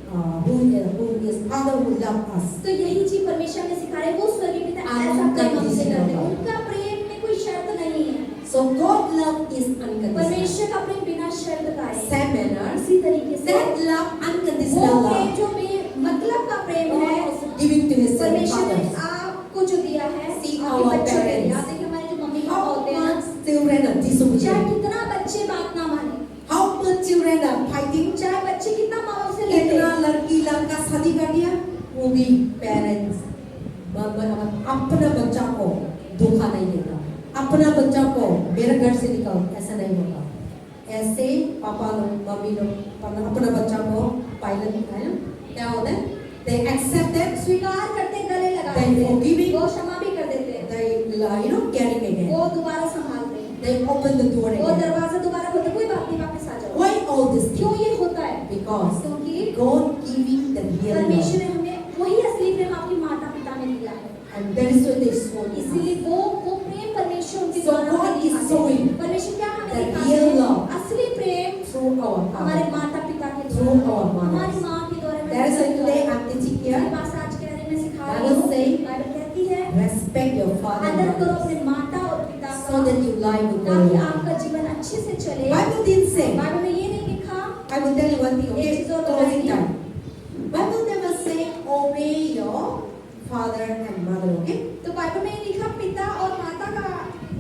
Who is Father who loves us. तो यही चीज परमेश्वर ने सिखाया है। वो स्वर्गीय पिता ऐसा प्रेम हमसे करते हैं, उनका प्रेम में कोई शर्त नहीं है। So God love is unconditional. परमेश्वर का प्रेम बिना शर्त का है। Same manner, इसी तरीके से that love, वो unconditional प्रेम love, जो मतलब का प्रेम है, God also giving to His son परमेश्वर ने fathers. आपको जो दिया है, See आपके our बच्चों के लिए। parents. आप देखिए हमारे जो मम्मी पापा How होते हैं ना, much children are चाहे disobedient? कितना बच्चे बात ना माने, How much children are fighting? चाहे बच्चे कितना माँ बाप से लड़ते इतना हैं, लड़की लड़का शादी कर दिया, वो भी पेरेंट्स अपना बच्चा को धोखा नहीं देता, अपना बच्चा को मेरे घर से निकाल, ऐसा नहीं होता। ऐसे पापा लोग मम्मी लोग अपना बच्चा को पायलट है क्या होता है, they accept that, स्वीकार करते, गले लगा they देते हैं, forgiving, वो क्षमा भी कर देते हैं, they caring again, वो दोबारा संभालते हैं, they open the door वो again. दरवाजा दोबारा खोलते, कोई बात नहीं, वापस आ जाओ। Why all this thing? क्यों ये होता है? Because क्योंकि God giving the real परमेश्वर love, ने हमें वही असली प्रेम आपके माता पिता ने दिया है। and that is why they show us. इसीलिए वो प्रेम परमेश्वर उनके So द्वारा God हमें is दिखाते हैं। showing परमेश्वर क्या हमें the दिखाते real हैं? love असली प्रेम through our हमारे Father. माता पिता के Through द्वारा, our mothers. हमारी माँ के द्वारा हमें That is why दिखाते today हैं। I'm teaching ये here, बात आज के बारे में सिखा रही Bible हूँ। say, बाइबल कहती है respect your father and आदर करो mother, अपने माता और पिता so का, that your life will go ताकि well. आपका जीवन अच्छे से चले। Bible didn't say, बाइबल में ये नहीं लिखा, I will tell you one thing, okay, एक चीज और closing बताएगी। time. Bible never say obey your father and mother, okay? तो बाइबल में ये लिखा पिता और माता का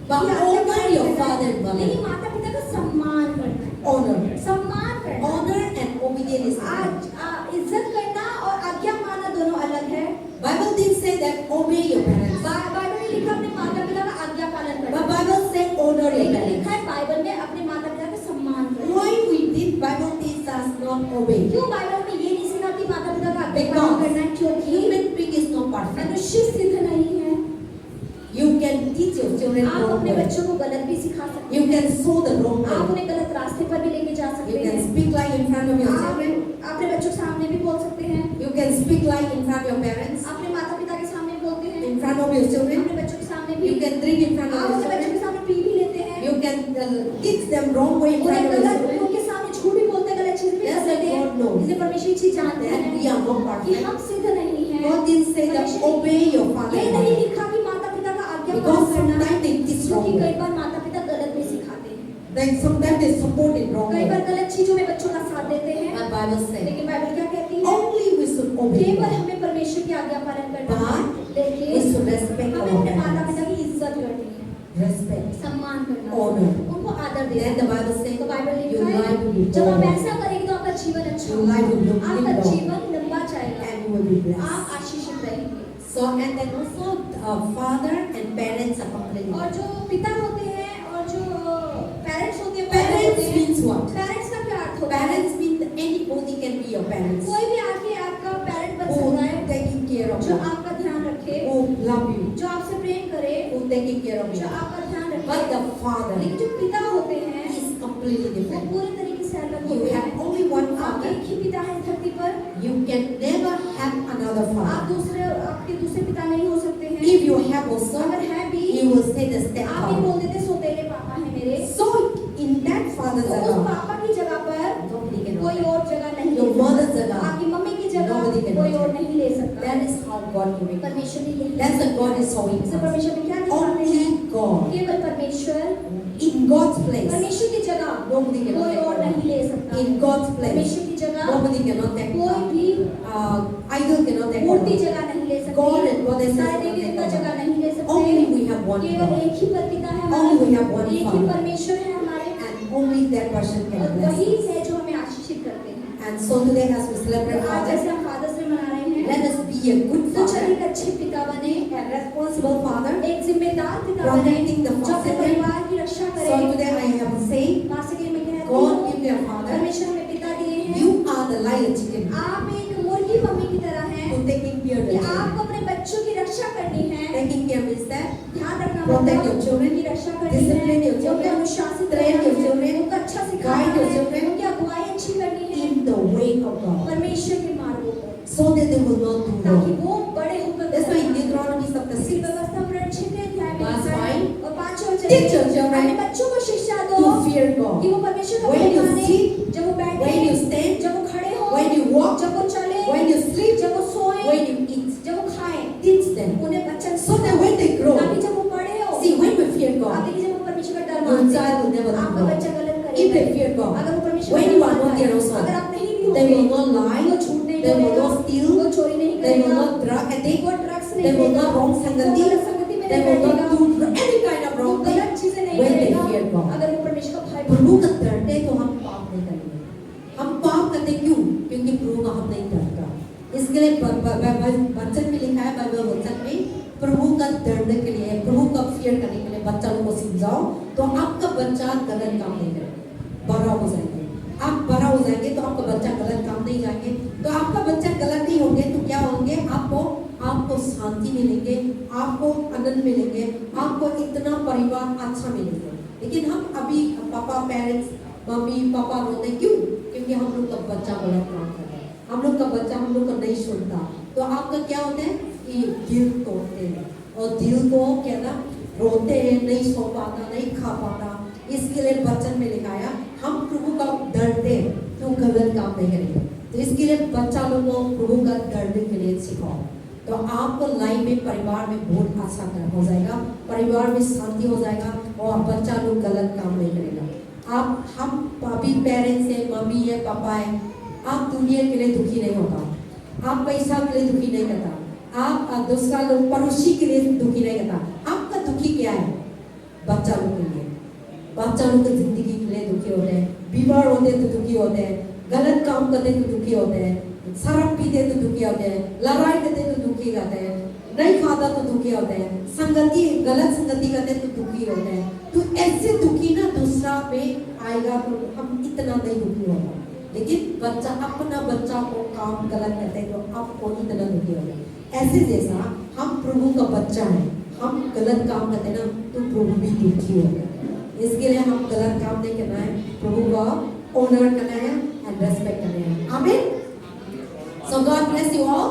But की आज्ञा honor पालन your करना है। father and mother. नहीं, माता पिता का सम्मान करना है, Honor. सम्मान करना है। Honor and obedience is आज different. इज्जत करना और आज्ञा मानना दोनों अलग है। Bible didn't say that obey your parents, Bible में लिखा अपने माता पिता का आज्ञा पालन but करना, Bible say honor your लेकिन parents. लिखा है बाइबल में अपने माता पिता का सम्मान करना। Why we did Bible teach us not obey? क्यों बाइबल में ये नहीं सिखाती माता पिता का आज्ञा Because पालन करना है? क्योंकि human being is not perfect. मनुष्य सिद्ध नहीं है। You can teach your children आप wrong अपने way. बच्चों को गलत भी सिखा सकते You हैं, can show the wrong आप way. उन्हें गलत रास्ते पर भी लेके जा You सकते can हैं, speak lie in front of your आप children. अपने बच्चों के सामने भी बोल सकते हैं, You can speak lie in front of your parents, अपने माता पिता के सामने बोलते हैं, in front of your children. अपने बच्चों के सामने भी, You can drink in front of आप your अपने बच्चों children. के सामने पी भी लेते हैं, You can teach them wrong way in front उन्हें of your गलत children. उनके सामने झूठ भी बोलते हैं, गलत चीजें भी Yes, कर देते हैं। God knows. इसलिए परमेश्वर ये चीज जानते That we हैं are not कि perfect. हम सिद्ध नहीं हैं। God didn't say that obey your father ये and नहीं mother. लिखा कि माता पिता का आज्ञा Because पालन करना, sometimes they teach wrong क्योंकि कई way. बार माता पिता गलत भी सिखाते हैं, Then sometimes they support it wrong कई बार way. गलत चीजों में बच्चों का साथ देते हैं। But Bible says लेकिन बाइबल क्या कहती है? only we should obey केवल God. हमें परमेश्वर की आज्ञा पालन करना है, But we लेकिन should respect हमें our अपने माता parents. पिता की इज्जत करनी है, Respect. सम्मान करना है, Honor. उनको आदर Then देना the है। Bible says तो बाइबल your लिखा life will be है जब आप long ऐसा करेंगे तो आपका जीवन अच्छा Your life will होगा, look आपका long. जीवन लंबा जाएगा, and you will be blessed. आप आशीषित रहेंगे। So and then also father and parents are completely. और जो पिता होते हैं और जो पेरेंट्स होते हैं, Parents means what? पेरेंट्स का क्या अर्थ होता है? Parents means anybody can be your parents. कोई भी आके आपका पेरेंट बन Who सकता care of जो you, आपका ध्यान रखे, who love you, जो आपसे प्रेम करे, who taking care of जो you. आपका ध्यान रखे। But the Father लेकिन जो पिता होते हैं is completely वो different. पूरे तरीके से अलग You होते have हैं। only one आपके Father. एक ही पिता है धरती पर, You can never have another आप Father. आपके दूसरे पिता नहीं हो सकते हैं। If you have also, अगर है भी, you will say the आप ही stepfather. बोल देते सौतेले पापा है मेरे। So in that father's तो उस जगह, पापा की जगह पर nobody can कोई और जगह नहीं Your ले mother's सकता। जगह, आपकी मम्मी की जगह nobody can कोई take. और नहीं ले सकता। That is how God giving. परमेश्वर ने यही That's the God is showing इसे us. परमेश्वर में क्या दिखाते Only हैं? God. केवल परमेश्वर, In God's place, परमेश्वर की जगह nobody can कोई और नहीं take. ले सकता। In God's place, परमेश्वर की जगह nobody cannot take. कोई भी Idol cannot take. मूर्ति जगह नहीं ले सकती। God and goddesses सारे cannot देवी take देवता over. जगह नहीं ले सकते। Only we have one केवल God. एक ही पिता है हमारा। Only we have one एक ही Father. परमेश्वर है हमारे, And only that person और can bless वही us. है जो हमें आशीषित करते हैं। And so today as we celebrate आज Father, जैसे हम फादर्स डे मना रहे हैं, let us be a good तो चलिए father, एक अच्छे पिता बने, a responsible father. एक जिम्मेदार पिता बने, Protecting the जो अपने family. परिवार की रक्षा So करे। today I have to say, मासिक में कहती God हूँ, give me a father. परमेश्वर हमें पिता दिए हैं। You are the lion chicken आप एक मुर्गी मम्मी की तरह हैं who taking care of कि the children. आपको अपने बच्चों की रक्षा करनी है। Taking care means that ध्यान रखना Protect your children, उनकी रक्षा करनी है, discipline your children, उनको अनुशासित train करना your है, children, उनको अच्छा सिखाना guide your है, children उनकी अगुवाई अच्छी करनी है in the way of God, परमेश्वर के मार्गों पर, so that they will not do ताकि wrong. वो बड़े होकर That's why in Deuteronomy chapter इसी 6, व्यवस्था पर 6वें अध्याय में Verse लिखा है, 5, और 5वें वचन teach your में children अपने बच्चों को शिक्षा दो to fear कि God. वो परमेश्वर का When भय you माने, sit, जब वो बैठे, when you stand, जब वो खड़े हो, when you walk, जब वो चले, when you sleep, जब वो सोए, when you eat, जब वो खाएं, teach them. उन्हें Bachchan So that when they grow, ताकि जब वो बड़े हो, see when we fear आप God, देखिए जब वो परमेश्वर का डर your मानते child will never हैं, do आपका wrong. बच्चा गलत If they करेगा। fear God, अगर वो परमेश्वर when का you डर are not मानता है, there also, अगर आप नहीं भी they होंगे, will not lie, वो झूठ नहीं they will बोलेगा, not steal, वो चोरी नहीं they will करेगा, not drug addict, वो ड्रग्स they नहीं will करेगा, not wrong वो संगति, गलत संगति में they नहीं will बैठेगा, not do any kind of वो wrong thing. गलत चीजें नहीं when they करेगा। fear God. अगर वो परमेश्वर का भय प्रभु का डरते तो हम पाप नहीं करेंगे। हम पाप करते क्यों? क्योंकि प्रभु का हम नहीं डरता। इसके लिए वचन में लिखा है, बाइबल वचन में, प्रभु का डरने के लिए, प्रभु का फियर करने के लिए बच्चा लोग को समझाओ तो आपका बच्चा गलत काम नहीं करेगा, बड़ा हो जाएंगे। आप बड़ा हो जाएंगे तो आपका बच्चा गलत काम नहीं जाएंगे, तो आपका बच्चा गलत नहीं होंगे तो क्या होंगे? आपको शांति मिलेंगे, आपको आनंद मिलेंगे, आपको इतना परिवार अच्छा मिलेगा। लेकिन हम अभी पापा पेरेंट्स मम्मी पापा रोते क्यों? क्योंकि हम लोग का बच्चा गलत काम कर रहा है, हम लोग का बच्चा हम लोग को नहीं सुनता, तो आपका क्या होता है कि दिल तोड़ते हैं और दिल को क्या ना रोते हैं, नहीं सो पाता, नहीं खा पाता। इसके लिए वचन में लिखाया हम प्रभु का डरते हैं तो गलत काम नहीं करेंगे। तो इसके लिए बच्चा लोगों को प्रभु का डरने के लिए सिखाओ, तो आपको लाइफ में परिवार में बहुत अच्छा हो जाएगा, परिवार में शांति हो जाएगा और बच्चा लोग गलत काम नहीं करेगा। हम अभी पेरेंट्स है, मम्मी है, पापा है, आप दुनिया के लिए दुखी नहीं होता, आप पैसा के लिए दुखी नहीं करता, आप दूसरा लोग पड़ोसी के लिए दुखी नहीं करता। आपका दुखी क्या है? बच्चा लोग के लिए, बच्चा लोग की जिंदगी के लिए दुखी होते हैं, बीमार होते तो दुखी होते हैं, गलत काम करते तो दुखी होते हैं, शराब पीते तो दुखी होते हैं, लड़ाई करते तो दुखी होते हैं, नहीं खाता तो दुखी होते हैं, संगति गलत संगति करते तो दुखी होते हैं। तो ऐसे दुखी ना दूसरा में आएगा तो हम इतना नहीं दुखी होगा। लेकिन बच्चा अपना बच्चा को काम गलत करते तो आपको इतना दुखी होगा। ऐसे जैसा हम प्रभु का बच्चा है, हम गलत काम करते ना तो प्रभु भी दुखी होगा। इसके लिए हम गलत काम नहीं करना है, प्रभु का ऑनर करना है एंड रेस्पेक्ट करना है। आमीन। So God bless you all.